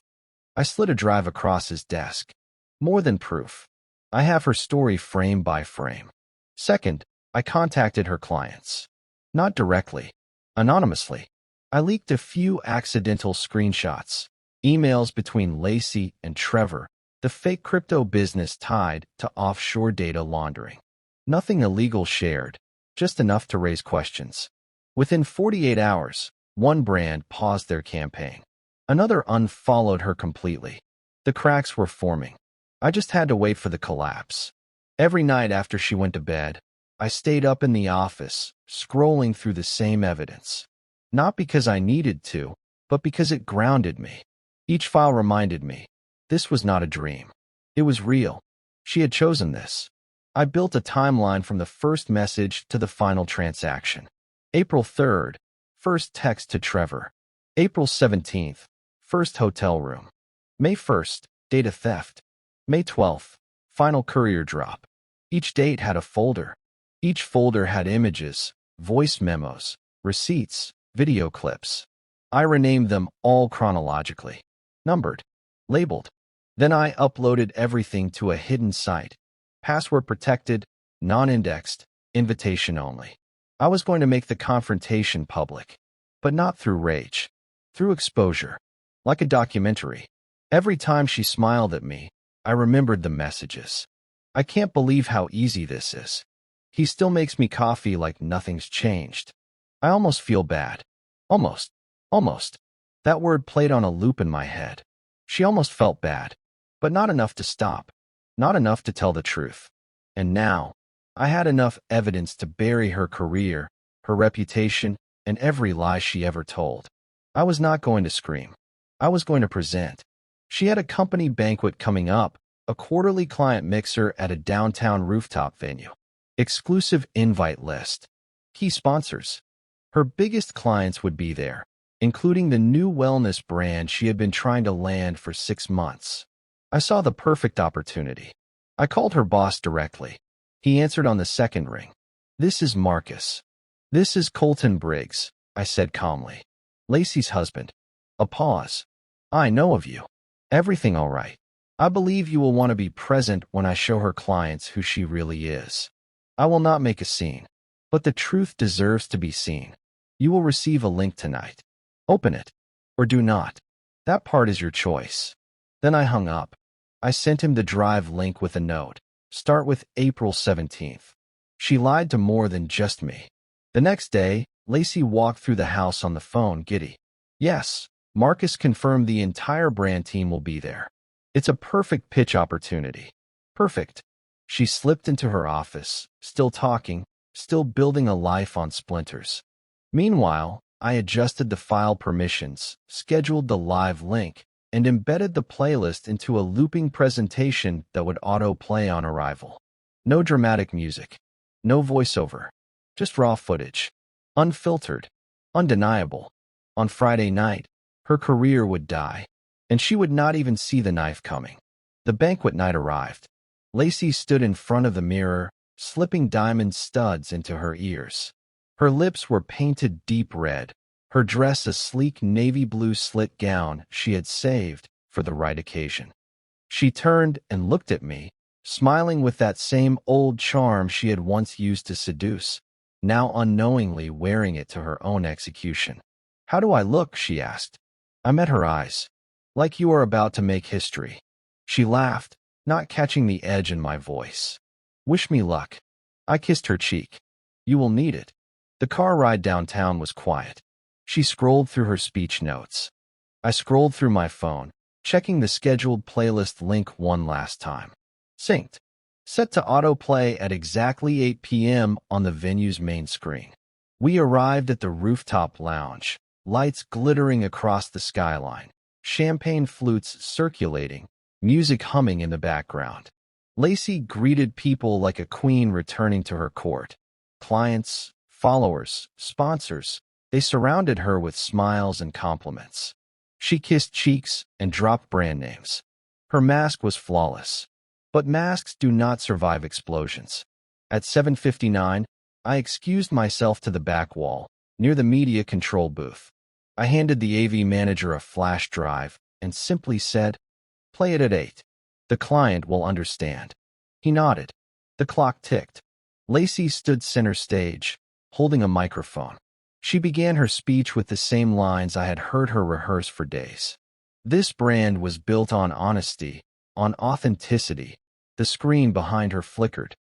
I slid a drive across his desk. More than proof. I have her story frame by frame. Second, I contacted her clients. Not directly. Anonymously. I leaked a few accidental screenshots, emails between Lacey and Trevor, the fake crypto business tied to offshore data laundering. Nothing illegal shared, just enough to raise questions. Within 48 hours, one brand paused their campaign. Another unfollowed her completely. The cracks were forming. I just had to wait for the collapse. Every night after she went to bed, I stayed up in the office, scrolling through the same evidence. Not because I needed to, but because it grounded me. Each file reminded me, this was not a dream. It was real. She had chosen this. I built a timeline from the first message to the final transaction. April 3rd, first text to Trevor. April 17th, first hotel room. May 1st, data theft. May 12th, final courier drop. Each date had a folder. Each folder had images, voice memos, receipts, video clips. I renamed them all chronologically, numbered, labeled. Then I uploaded everything to a hidden site, password protected, non-indexed, invitation only. I was going to make the confrontation public, but not through rage, through exposure, like a documentary. Every time she smiled at me, I remembered the messages. I can't believe how easy this is. He still makes me coffee like nothing's changed. I almost feel bad. Almost. Almost. That word played on a loop in my head. She almost felt bad, but not enough to stop. Not enough to tell the truth. And now, I had enough evidence to bury her career, her reputation, and every lie she ever told. I was not going to scream. I was going to present. She had a company banquet coming up, a quarterly client mixer at a downtown rooftop venue. Exclusive invite list. Key sponsors. Her biggest clients would be there, including the new wellness brand she had been trying to land for 6 months. I saw the perfect opportunity. I called her boss directly. He answered on the second ring. "This is Marcus." "This is Colton Briggs," I said calmly. "Lacey's husband." A pause. "I know of you. Everything all right. I believe you will want to be present when I show her clients who she really is. I will not make a scene, but the truth deserves to be seen. You will receive a link tonight. Open it, or do not. That part is your choice." Then I hung up. I sent him the drive link with a note. Start with April 17th. She lied to more than just me. The next day, Lacey walked through the house on the phone, giddy. "Yes, Marcus confirmed the entire brand team will be there. It's a perfect pitch opportunity." Perfect. She slipped into her office, still talking, still building a life on splinters. Meanwhile, I adjusted the file permissions, scheduled the live link, and embedded the playlist into a looping presentation that would auto-play on arrival. No dramatic music, no voiceover, just raw footage. Unfiltered, undeniable. On Friday night, her career would die, and she would not even see the knife coming. The banquet night arrived. Lacey stood in front of the mirror, slipping diamond studs into her ears. Her lips were painted deep red, her dress a sleek navy blue slit gown she had saved for the right occasion. She turned and looked at me, smiling with that same old charm she had once used to seduce, now unknowingly wearing it to her own execution. "How do I look?" she asked. I met her eyes. "Like you are about to make history." She laughed, not catching the edge in my voice. "Wish me luck." I kissed her cheek. "You will need it." The car ride downtown was quiet. She scrolled through her speech notes. I scrolled through my phone, checking the scheduled playlist link one last time. Synced. Set to autoplay at exactly 8 p.m. on the venue's main screen. We arrived at the rooftop lounge, lights glittering across the skyline, champagne flutes circulating, music humming in the background. Lacey greeted people like a queen returning to her court. Clients, followers, sponsors, they surrounded her with smiles and compliments. She kissed cheeks and dropped brand names. Her mask was flawless. But masks do not survive explosions. At 7:59, I excused myself to the back wall, near the media control booth. I handed the AV manager a flash drive and simply said, "Play it at 8. The client will understand." He nodded. The clock ticked. Lacey stood center stage, holding a microphone. She began her speech with the same lines I had heard her rehearse for days. This brand was built on honesty, on authenticity. The screen behind her flickered.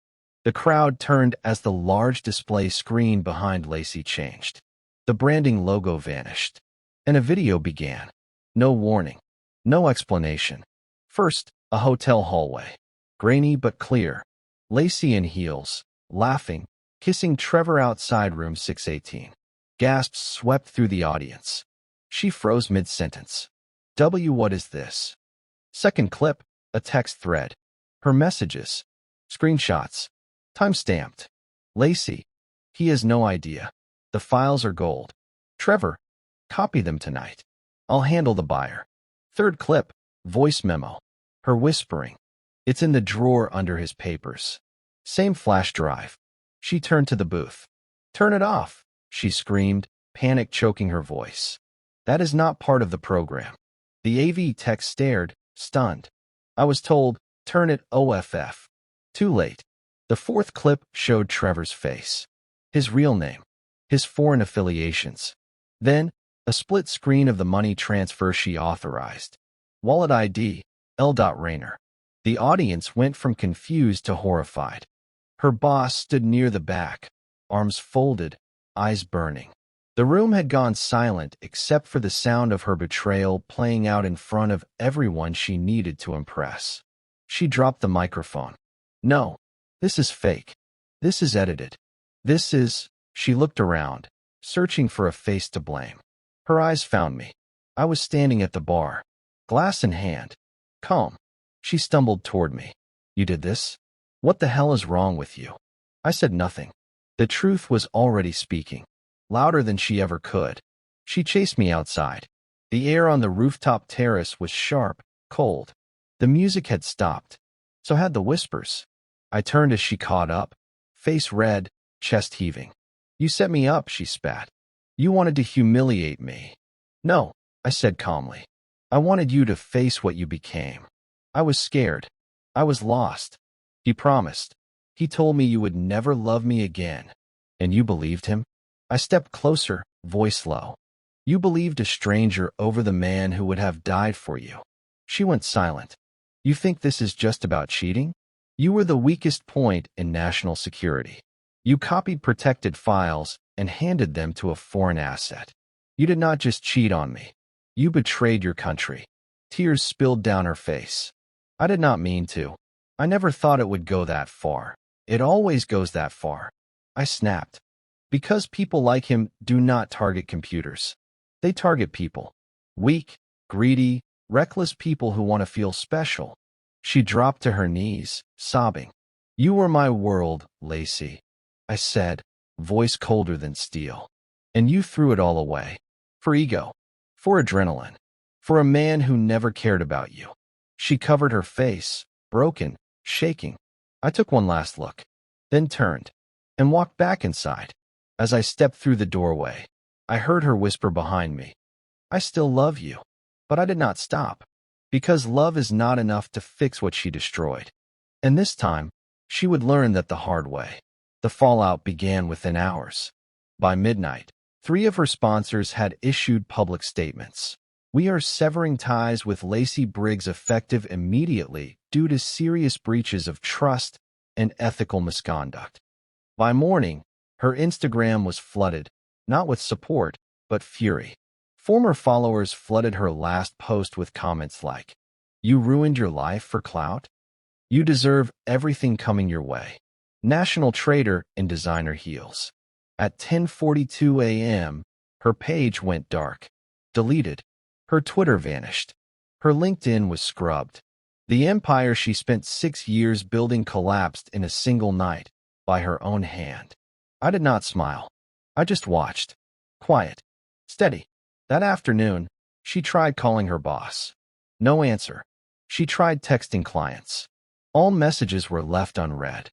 The crowd turned as the large display screen behind Lacey changed. The branding logo vanished, and a video began. No warning, no explanation. First, a hotel hallway, grainy but clear. Lacey in heels, laughing, kissing Trevor outside room 618. Gasps swept through the audience. She froze mid-sentence. What is this?" Second clip, a text thread. Her messages. Screenshots. Time-stamped. Lacey. "He has no idea. The files are gold. Trevor. Copy them tonight. I'll handle the buyer." Third clip. Voice memo. Her whispering. "It's in the drawer under his papers." Same flash drive. She turned to the booth. "Turn it off," she screamed, panic choking her voice. That is not part of the program. The AV tech stared, stunned. I was told, turn it OFF. Too late. The fourth clip showed Trevor's face. His real name. His foreign affiliations. Then, a split screen of the money transfer she authorized. Wallet ID, L. Rayner. The audience went from confused to horrified. Her boss stood near the back, arms folded, eyes burning. The room had gone silent except for the sound of her betrayal playing out in front of everyone she needed to impress. She dropped the microphone. No, this is fake. This is edited. This is... She looked around, searching for a face to blame. Her eyes found me. I was standing at the bar, glass in hand. Calm. She stumbled toward me. You did this? What the hell is wrong with you? I said nothing. The truth was already speaking, louder than she ever could. She chased me outside. The air on the rooftop terrace was sharp, cold. The music had stopped. So had the whispers. I turned as she caught up, face red, chest heaving. You set me up, she spat. You wanted to humiliate me. No, I said calmly. I wanted you to face what you became. I was scared. I was lost. He promised. He told me you would never love me again. And you believed him? I stepped closer, voice low. You believed a stranger over the man who would have died for you. She went silent. You think this is just about cheating? You were the weakest point in national security. You copied protected files and handed them to a foreign asset. You did not just cheat on me. You betrayed your country. Tears spilled down her face. I did not mean to. I never thought it would go that far. It always goes that far. I snapped. Because people like him do not target computers. They target people. Weak, greedy, reckless people who want to feel special. She dropped to her knees, sobbing. You were my world, Lacey. I said, voice colder than steel. And you threw it all away. For ego. For adrenaline. For a man who never cared about you. She covered her face, broken, shaking. I took one last look, then turned, and walked back inside. As I stepped through the doorway, I heard her whisper behind me. I still love you. But I did not stop. Because love is not enough to fix what she destroyed. And this time, she would learn that the hard way. The fallout began within hours. By midnight, 3 of her sponsors had issued public statements. We are severing ties with Lacey Briggs effective immediately due to serious breaches of trust and ethical misconduct. By morning, her Instagram was flooded, not with support, but fury. Former followers flooded her last post with comments like, "You ruined your life for clout? You deserve everything coming your way." National trader in designer heels. At 10:42 a.m., her page went dark. Deleted. Her Twitter vanished. Her LinkedIn was scrubbed. The empire she spent 6 years building collapsed in a single night, by her own hand. I did not smile. I just watched. Quiet. Steady. That afternoon, she tried calling her boss. No answer. She tried texting clients. All messages were left unread.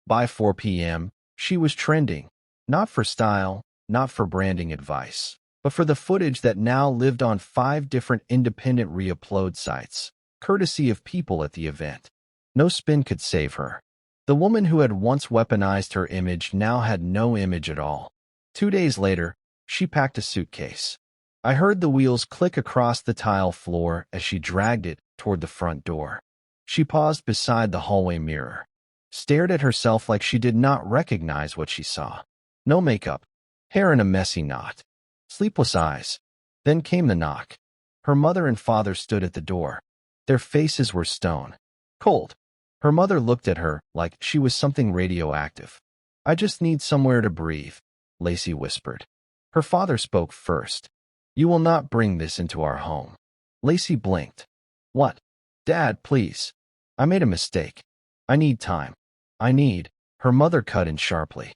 By 4 p.m., she was trending, not for style, not for branding advice, but for the footage that now lived on 5 different independent re-upload sites, courtesy of people at the event. No spin could save her. The woman who had once weaponized her image now had no image at all. 2 days later, she packed a suitcase. I heard the wheels click across the tile floor as she dragged it toward the front door. She paused beside the hallway mirror, stared at herself like she did not recognize what she saw. No makeup, hair in a messy knot, sleepless eyes. Then came the knock. Her mother and father stood at the door. Their faces were stone, cold. Her mother looked at her like she was something radioactive. "I just need somewhere to breathe," Lacey whispered. Her father spoke first. "You will not bring this into our home." Lacey blinked. "What?" "Dad, please. I made a mistake. I need time. I need..." Her mother cut in sharply.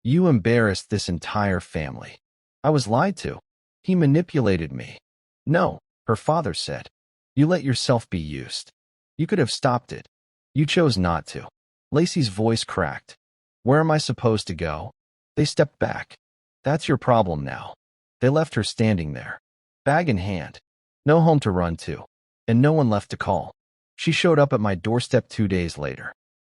"You embarrassed this entire family. I was lied to. He manipulated me." "No," her father said. "You let yourself be used. You could have stopped it. You chose not to." Lacey's voice cracked. "Where am I supposed to go?" They stepped back. "That's your problem now." They left her standing there. bag in hand. No home to run to, and no one left to call. She showed up at my doorstep 2 days later,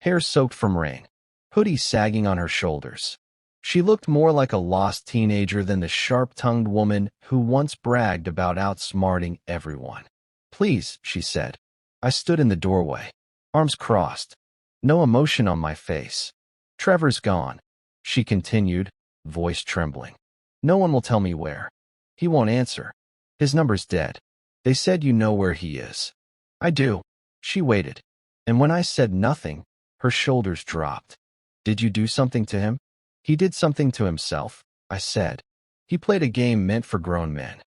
hair soaked from rain, hoodie sagging on her shoulders. She looked more like a lost teenager than the sharp-tongued woman who once bragged about outsmarting everyone. "Please," she said. I stood in the doorway, arms crossed, no emotion on my face. "Trevor's gone," she continued, voice trembling. "No one will tell me where. He won't answer. His number's dead. They said you know where he is." "I do." She waited, and when I said nothing, her shoulders dropped. "Did you do something to him?" "He did something to himself," I said. "He played a game meant for grown men.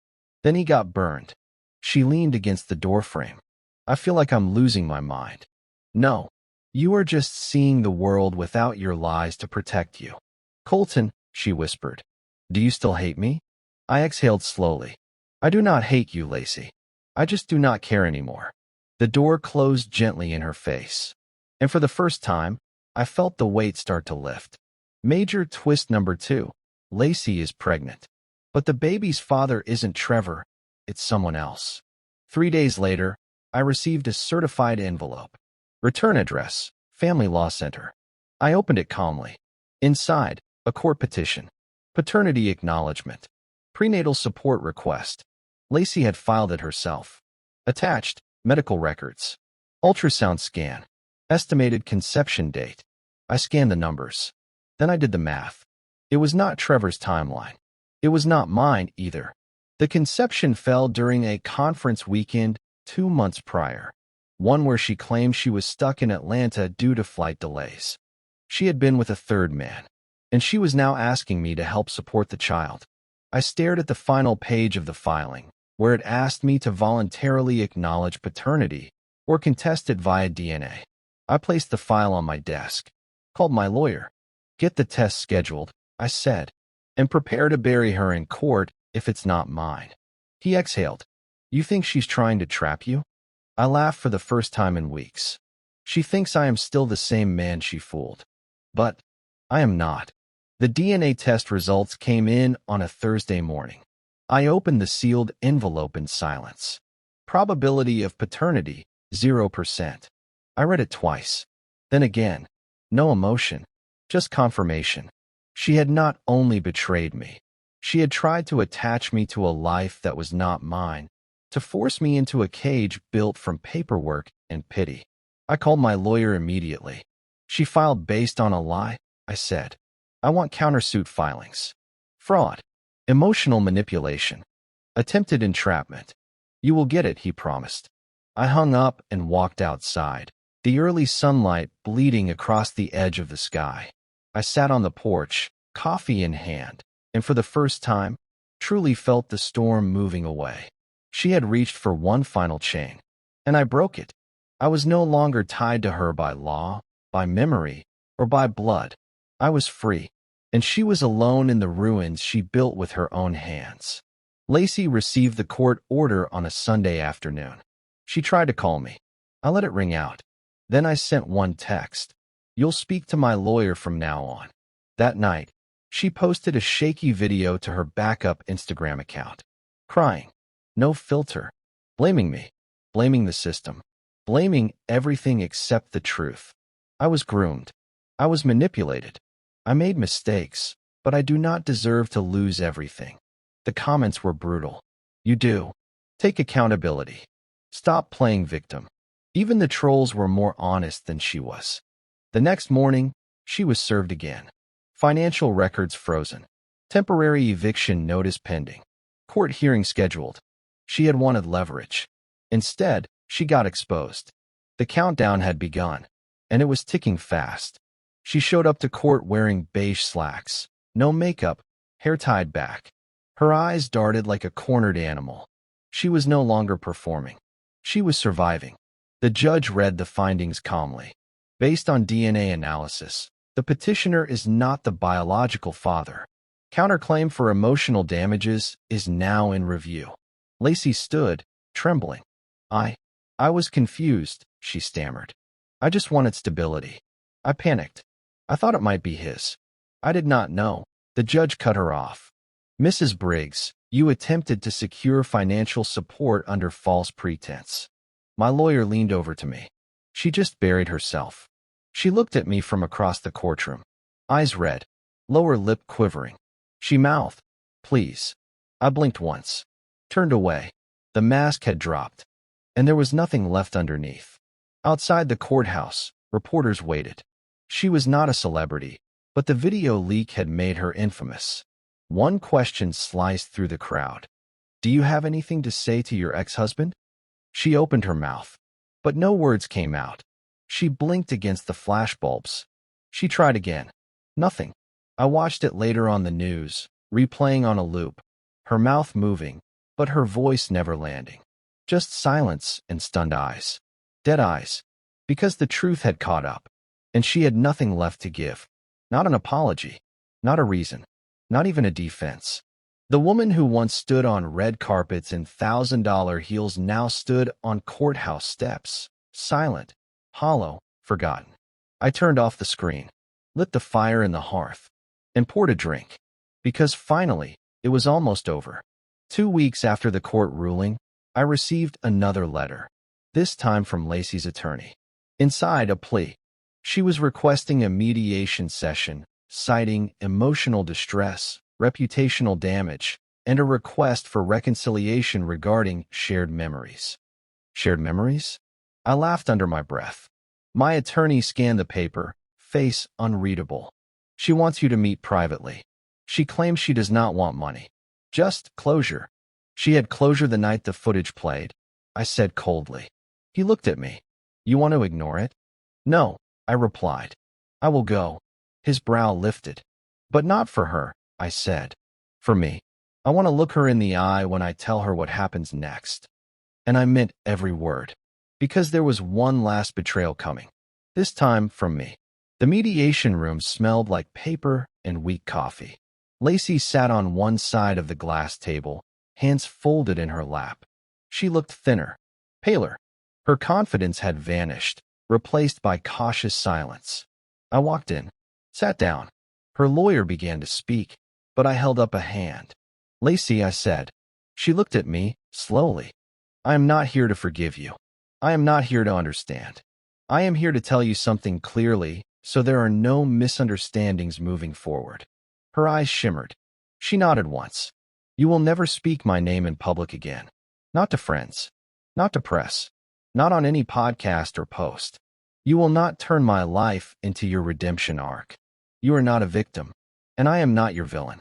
Then he got burned." She leaned against the doorframe. "I feel like I'm losing my mind." "No. You are just seeing the world without your lies to protect you." "Colton," she whispered, "do you still hate me?" I exhaled slowly. "I do not hate you, Lacey. I just do not care anymore." The door closed gently in her face, and for the first time, I felt the weight start to lift. Major twist number 2. Lacey is pregnant. But the baby's father isn't Trevor, it's someone else. 3 days later, I received a certified envelope. Return address, Family Law Center. I opened it calmly. Inside, a court petition. Paternity acknowledgement. Prenatal support request. Lacey had filed it herself. Attached, medical records. Ultrasound scan. Estimated conception date. I scanned the numbers. Then I did the math. It was not Trevor's timeline. It was not mine either. The conception fell during a conference weekend 2 months prior, one where she claimed she was stuck in Atlanta due to flight delays. She had been with a third man, and she was now asking me to help support the child. I stared at the final page of the filing, where it asked me to voluntarily acknowledge paternity or contest it via DNA. I placed the file on my desk, called my lawyer. "Get the test scheduled," I said, "and prepare to bury her in court if it's not mine." He exhaled. "You think she's trying to trap you?" I laughed for the first time in weeks. "She thinks I am still the same man she fooled. But I am not." The DNA test results came in on a Thursday morning. I opened the sealed envelope in silence. Probability of paternity, 0%. I read it twice. Then again. No emotion. Just confirmation. She had not only betrayed me, she had tried to attach me to a life that was not mine, to force me into a cage built from paperwork and pity. I called my lawyer immediately. "She filed based on a lie," I said. "I want countersuit filings. Fraud. Emotional manipulation. Attempted entrapment." "You will get it," he promised. I hung up and walked outside, the early sunlight bleeding across the edge of the sky. I sat on the porch, coffee in hand, and for the first time, truly felt the storm moving away. She had reached for one final chain, and I broke it. I was no longer tied to her by law, by memory, or by blood. I was free, and she was alone in the ruins she built with her own hands. Lacey received the court order on a Sunday afternoon. She tried to call me. I let it ring out. Then I sent one text. "You'll speak to my lawyer from now on." That night, she posted a shaky video to her backup Instagram account, crying, no filter, blaming me, blaming the system, blaming everything except the truth. I was groomed. I was manipulated. I made mistakes, but I do not deserve to lose everything. The comments were brutal. "You do. Take accountability. Stop playing victim." Even the trolls were more honest than she was. The next morning, she was served again. Financial records frozen. Temporary eviction notice pending. Court hearing scheduled. She had wanted leverage. Instead, she got exposed. The countdown had begun, and it was ticking fast. She showed up to court wearing beige slacks, no makeup, hair tied back. Her eyes darted like a cornered animal. She was no longer performing. She was surviving. The judge read the findings calmly. Based on DNA analysis, the petitioner is not the biological father. Counterclaim for emotional damages is now in review. Lacey stood, trembling. I was confused," she stammered. "I just wanted stability." I panicked. I thought it might be his. I did not know. The judge cut her off. "Mrs. Briggs, You attempted to secure financial support under false pretense. My lawyer leaned over to me. She just buried herself. She looked at me from across the courtroom. Eyes red, lower lip quivering. She mouthed, "Please." I blinked once, turned away. The mask had dropped, and there was nothing left underneath. Outside the courthouse, reporters waited. She was not a celebrity, but the video leak had made her infamous. One question sliced through the crowd. "Do you have anything to say to your ex-husband?" She opened her mouth, but no words came out. She blinked against the flashbulbs. She tried again. Nothing. I watched it later on the news, replaying on a loop, her mouth moving, but her voice never landing. Just silence and stunned eyes. Dead eyes. Because the truth had caught up, and she had nothing left to give. Not an apology. Not a reason. Not even a defense. The woman who once stood on red carpets in $1,000 heels now stood on courthouse steps, silent, hollow, forgotten. I turned off the screen, lit the fire in the hearth, and poured a drink. Because finally, it was almost over. 2 weeks after the court ruling, I received another letter, this time from Lacey's attorney. Inside, a plea. She was requesting a mediation session, citing emotional distress, reputational damage, and a request for reconciliation regarding shared memories. Shared memories? I laughed under my breath. My attorney scanned the paper, face unreadable. She wants you to meet privately. She claims she does not want money. Just closure. She had closure the night the footage played. I said coldly. He looked at me. You want to ignore it? No, I replied. I will go. His brow lifted. But not for her, I said. For me. I want to look her in the eye when I tell her what happens next. And I meant every word. Because there was one last betrayal coming. This time from me. The mediation room smelled like paper and weak coffee. Lacey sat on one side of the glass table, hands folded in her lap. She looked thinner, paler. Her confidence had vanished, replaced by cautious silence. I walked in, sat down. Her lawyer began to speak, but I held up a hand. Lacey, I said. She looked at me, slowly. I am not here to forgive you. I am not here to understand. I am here to tell you something clearly, so there are no misunderstandings moving forward. Her eyes shimmered. She nodded once. You will never speak my name in public again. Not to friends. Not to press. Not on any podcast or post. You will not turn my life into your redemption arc. You are not a victim, and I am not your villain.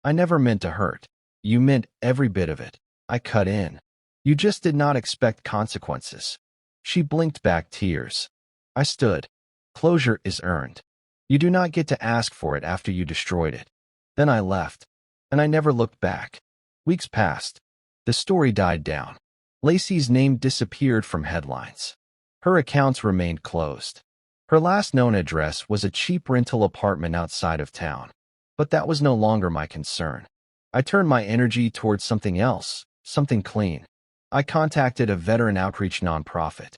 I never meant to hurt. You meant every bit of it. I cut in. You just did not expect consequences. She blinked back tears. I stood. Closure is earned. You do not get to ask for it after you destroyed it. Then I left, and I never looked back. Weeks passed. The story died down. Lacey's name disappeared from headlines. Her accounts remained closed. Her last known address was a cheap rental apartment outside of town. But that was no longer my concern. I turned my energy towards something else, something clean. I contacted a veteran outreach nonprofit.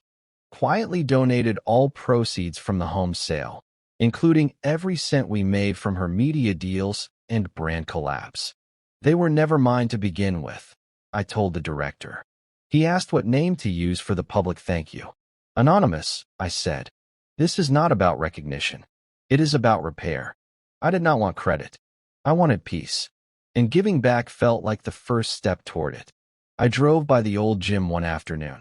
Quietly donated all proceeds from the home sale, including every cent we made from her media deals and brand collabs. They were never mine to begin with, I told the director. He asked what name to use for the public thank you. Anonymous, I said. This is not about recognition. It is about repair. I did not want credit. I wanted peace. And giving back felt like the first step toward it. I drove by the old gym one afternoon.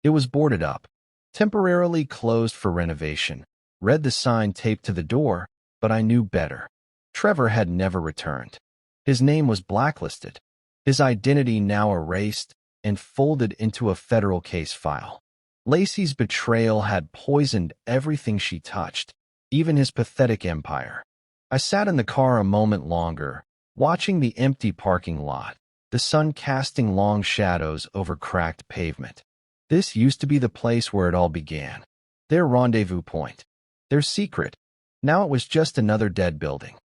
It was boarded up, temporarily closed for renovation. Read the sign taped to the door, but I knew better. Trevor had never returned. His name was blacklisted. His identity now erased and folded into a federal case file. Lacey's betrayal had poisoned everything she touched, even his pathetic empire. I sat in the car a moment longer, watching the empty parking lot, the sun casting long shadows over cracked pavement. This used to be the place where it all began. Their rendezvous point. Their secret. Now it was just another dead building.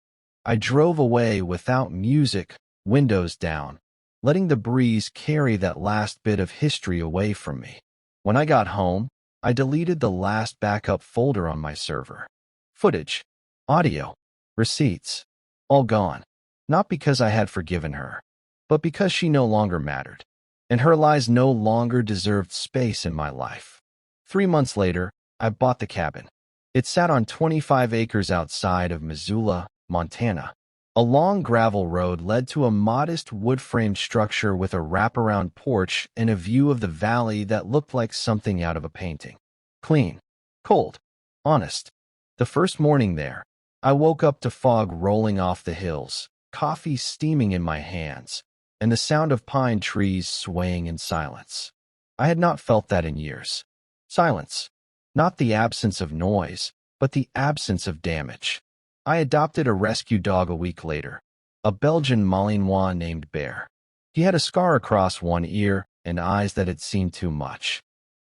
I drove away without music, windows down, letting the breeze carry that last bit of history away from me. When I got home, I deleted the last backup folder on my server. Footage, audio, receipts, all gone. Not because I had forgiven her, but because she no longer mattered, and her lies no longer deserved space in my life. 3 months later, I bought the cabin. It sat on 25 acres outside of Missoula, Montana. A long gravel road led to a modest wood-framed structure with a wraparound porch and a view of the valley that looked like something out of a painting. Clean, cold, honest. The first morning there, I woke up to fog rolling off the hills, coffee steaming in my hands, and the sound of pine trees swaying in silence. I had not felt that in years. Silence. Not the absence of noise, but the absence of damage. I adopted a rescue dog a week later, a Belgian Malinois named Bear. He had a scar across one ear and eyes that had seen too much.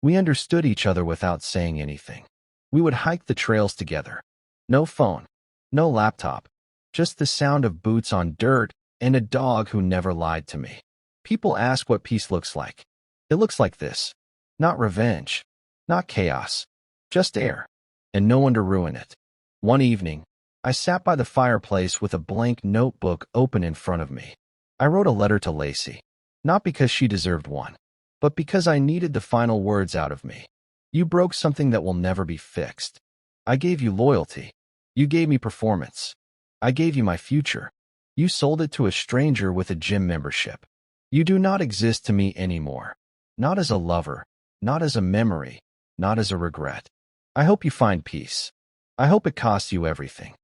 We understood each other without saying anything. We would hike the trails together. No phone, no laptop, just the sound of boots on dirt and a dog who never lied to me. People ask what peace looks like. It looks like this. Not revenge, not chaos, just air, and no one to ruin it. One evening, I sat by the fireplace with a blank notebook open in front of me. I wrote a letter to Lacey, not because she deserved one, but because I needed the final words out of me. You broke something that will never be fixed. I gave you loyalty. You gave me performance. I gave you my future. You sold it to a stranger with a gym membership. You do not exist to me anymore. Not as a lover, not as a memory, not as a regret. I hope you find peace. I hope it costs you everything.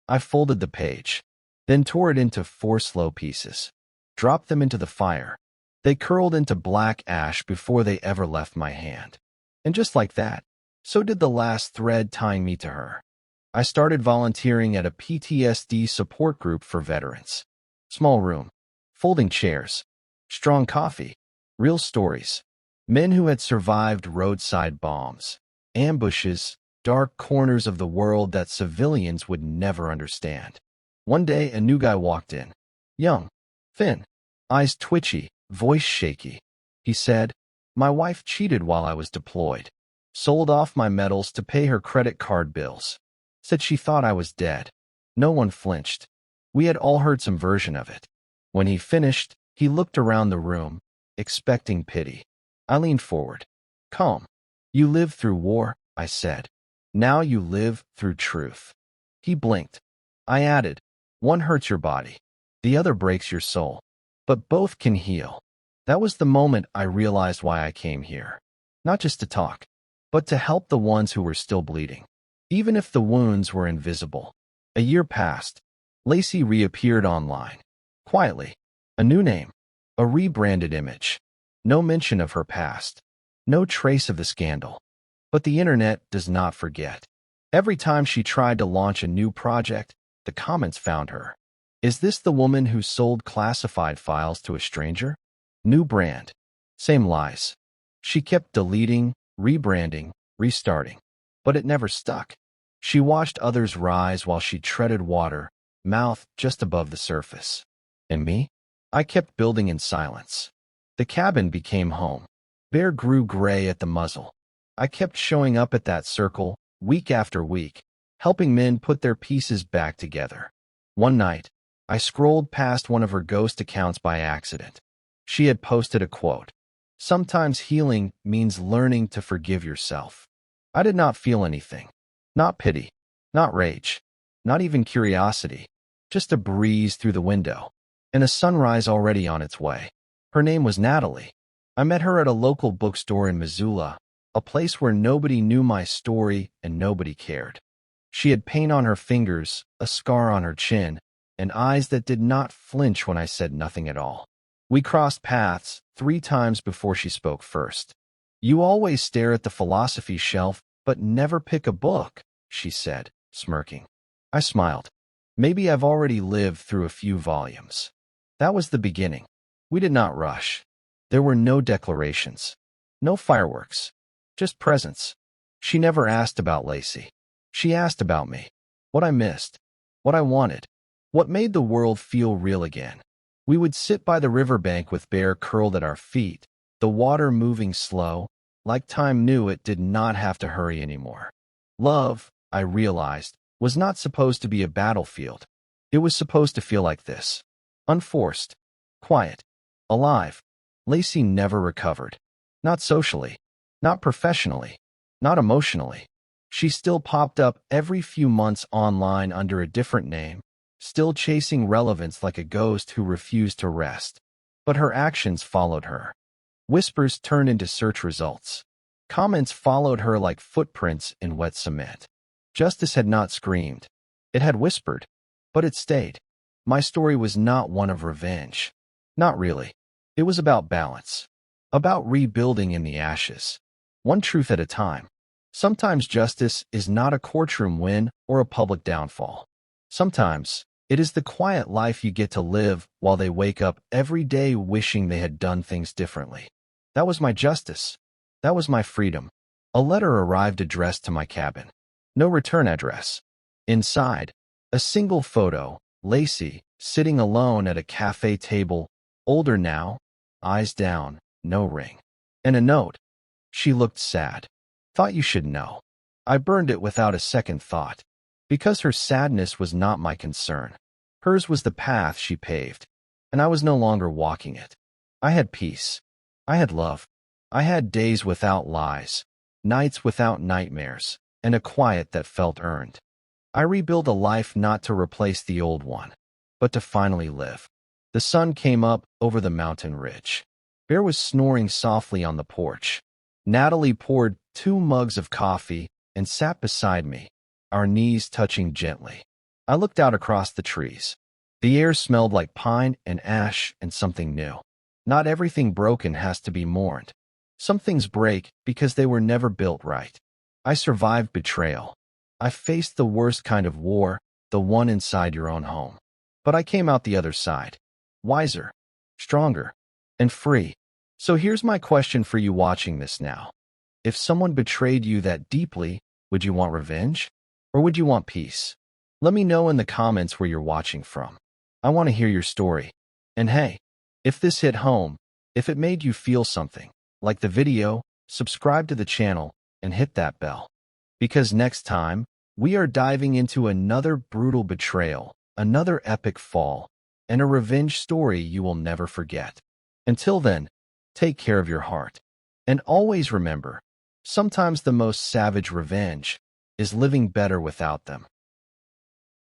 I folded the page, then tore it into 4 slow pieces, dropped them into the fire. They curled into black ash before they ever left my hand. And just like that, so did the last thread tying me to her. I started volunteering at a PTSD support group for veterans. Small room, folding chairs, strong coffee, real stories. Men who had survived roadside bombs, ambushes, dark corners of the world that civilians would never understand. One day, a new guy walked in. Young, thin, eyes twitchy, voice shaky. He said, "My wife cheated while I was deployed. Sold off my medals to pay her credit card bills. Said she thought I was dead." No one flinched. We had all heard some version of it. When he finished, he looked around the room, expecting pity. I leaned forward. "Calm. You lived through war," I said. "Now you live through truth." He blinked. I added, "One hurts your body. The other breaks your soul. But both can heal." That was the moment I realized why I came here. Not just to talk, but to help the ones who were still bleeding. Even if the wounds were invisible. A year passed. Lacey reappeared online. Quietly. A new name. A rebranded image. No mention of her past. No trace of the scandal. But the internet does not forget. Every time she tried to launch a new project, the comments found her. Is this the woman who sold classified files to a stranger? New brand. Same lies. She kept deleting, rebranding, restarting. But it never stuck. She watched others rise while she treaded water, mouth just above the surface. And me? I kept building in silence. The cabin became home. Bear grew gray at the muzzle. I kept showing up at that circle, week after week, helping men put their pieces back together. One night, I scrolled past one of her ghost accounts by accident. She had posted a quote. "Sometimes healing means learning to forgive yourself." I did not feel anything. Not pity, not rage, not even curiosity. Just a breeze through the window, and a sunrise already on its way. Her name was Natalie. I met her at a local bookstore in Missoula, a place where nobody knew my story and nobody cared. She had paint on her fingers, a scar on her chin, and eyes that did not flinch when I said nothing at all. We crossed paths 3 times before she spoke first. "You always stare at the philosophy shelf, but never pick a book," she said, smirking. I smiled. Maybe I've already lived through a few volumes. That was the beginning. We did not rush. There were no declarations, no fireworks, just presence. She never asked about Lacey. She asked about me, what I missed, what I wanted, what made the world feel real again. We would sit by the riverbank with Bear curled at our feet, the water moving slow, like time knew it did not have to hurry anymore. Love, I realized, was not supposed to be a battlefield. It was supposed to feel like this. Unforced, quiet, alive. Lacey never recovered. Not socially, not professionally, not emotionally. She still popped up every few months online under a different name, still chasing relevance like a ghost who refused to rest. But her actions followed her. Whispers turned into search results. Comments followed her like footprints in wet cement. Justice had not screamed. It had whispered, but it stayed. My story was not one of revenge. Not really. It was about balance. About rebuilding in the ashes. One truth at a time. Sometimes justice is not a courtroom win or a public downfall. Sometimes it is the quiet life you get to live while they wake up every day wishing they had done things differently. That was my justice. That was my freedom. A letter arrived addressed to my cabin. No return address. Inside, a single photo, Lacey, sitting alone at a cafe table, older now, eyes down, no ring. And a note. She looked sad. Thought you should know. I burned it without a second thought. Because her sadness was not my concern. Hers was the path she paved. And I was no longer walking it. I had peace. I had love. I had days without lies, nights without nightmares, and a quiet that felt earned. I rebuilt a life not to replace the old one, but to finally live. The sun came up over the mountain ridge. Bear was snoring softly on the porch. Natalie poured 2 mugs of coffee and sat beside me, our knees touching gently. I looked out across the trees. The air smelled like pine and ash and something new. Not everything broken has to be mourned. Some things break because they were never built right. I survived betrayal. I faced the worst kind of war, the one inside your own home. But I came out the other side. Wiser, stronger, and free. So here's my question for you watching this now. If someone betrayed you that deeply, would you want revenge? Or would you want peace? Let me know in the comments where you're watching from. I want to hear your story. And hey, if this hit home, if it made you feel something, like the video, subscribe to the channel, and hit that bell. Because next time, we are diving into another brutal betrayal, another epic fall, and a revenge story you will never forget. Until then, take care of your heart. And always remember, sometimes the most savage revenge is living better without them.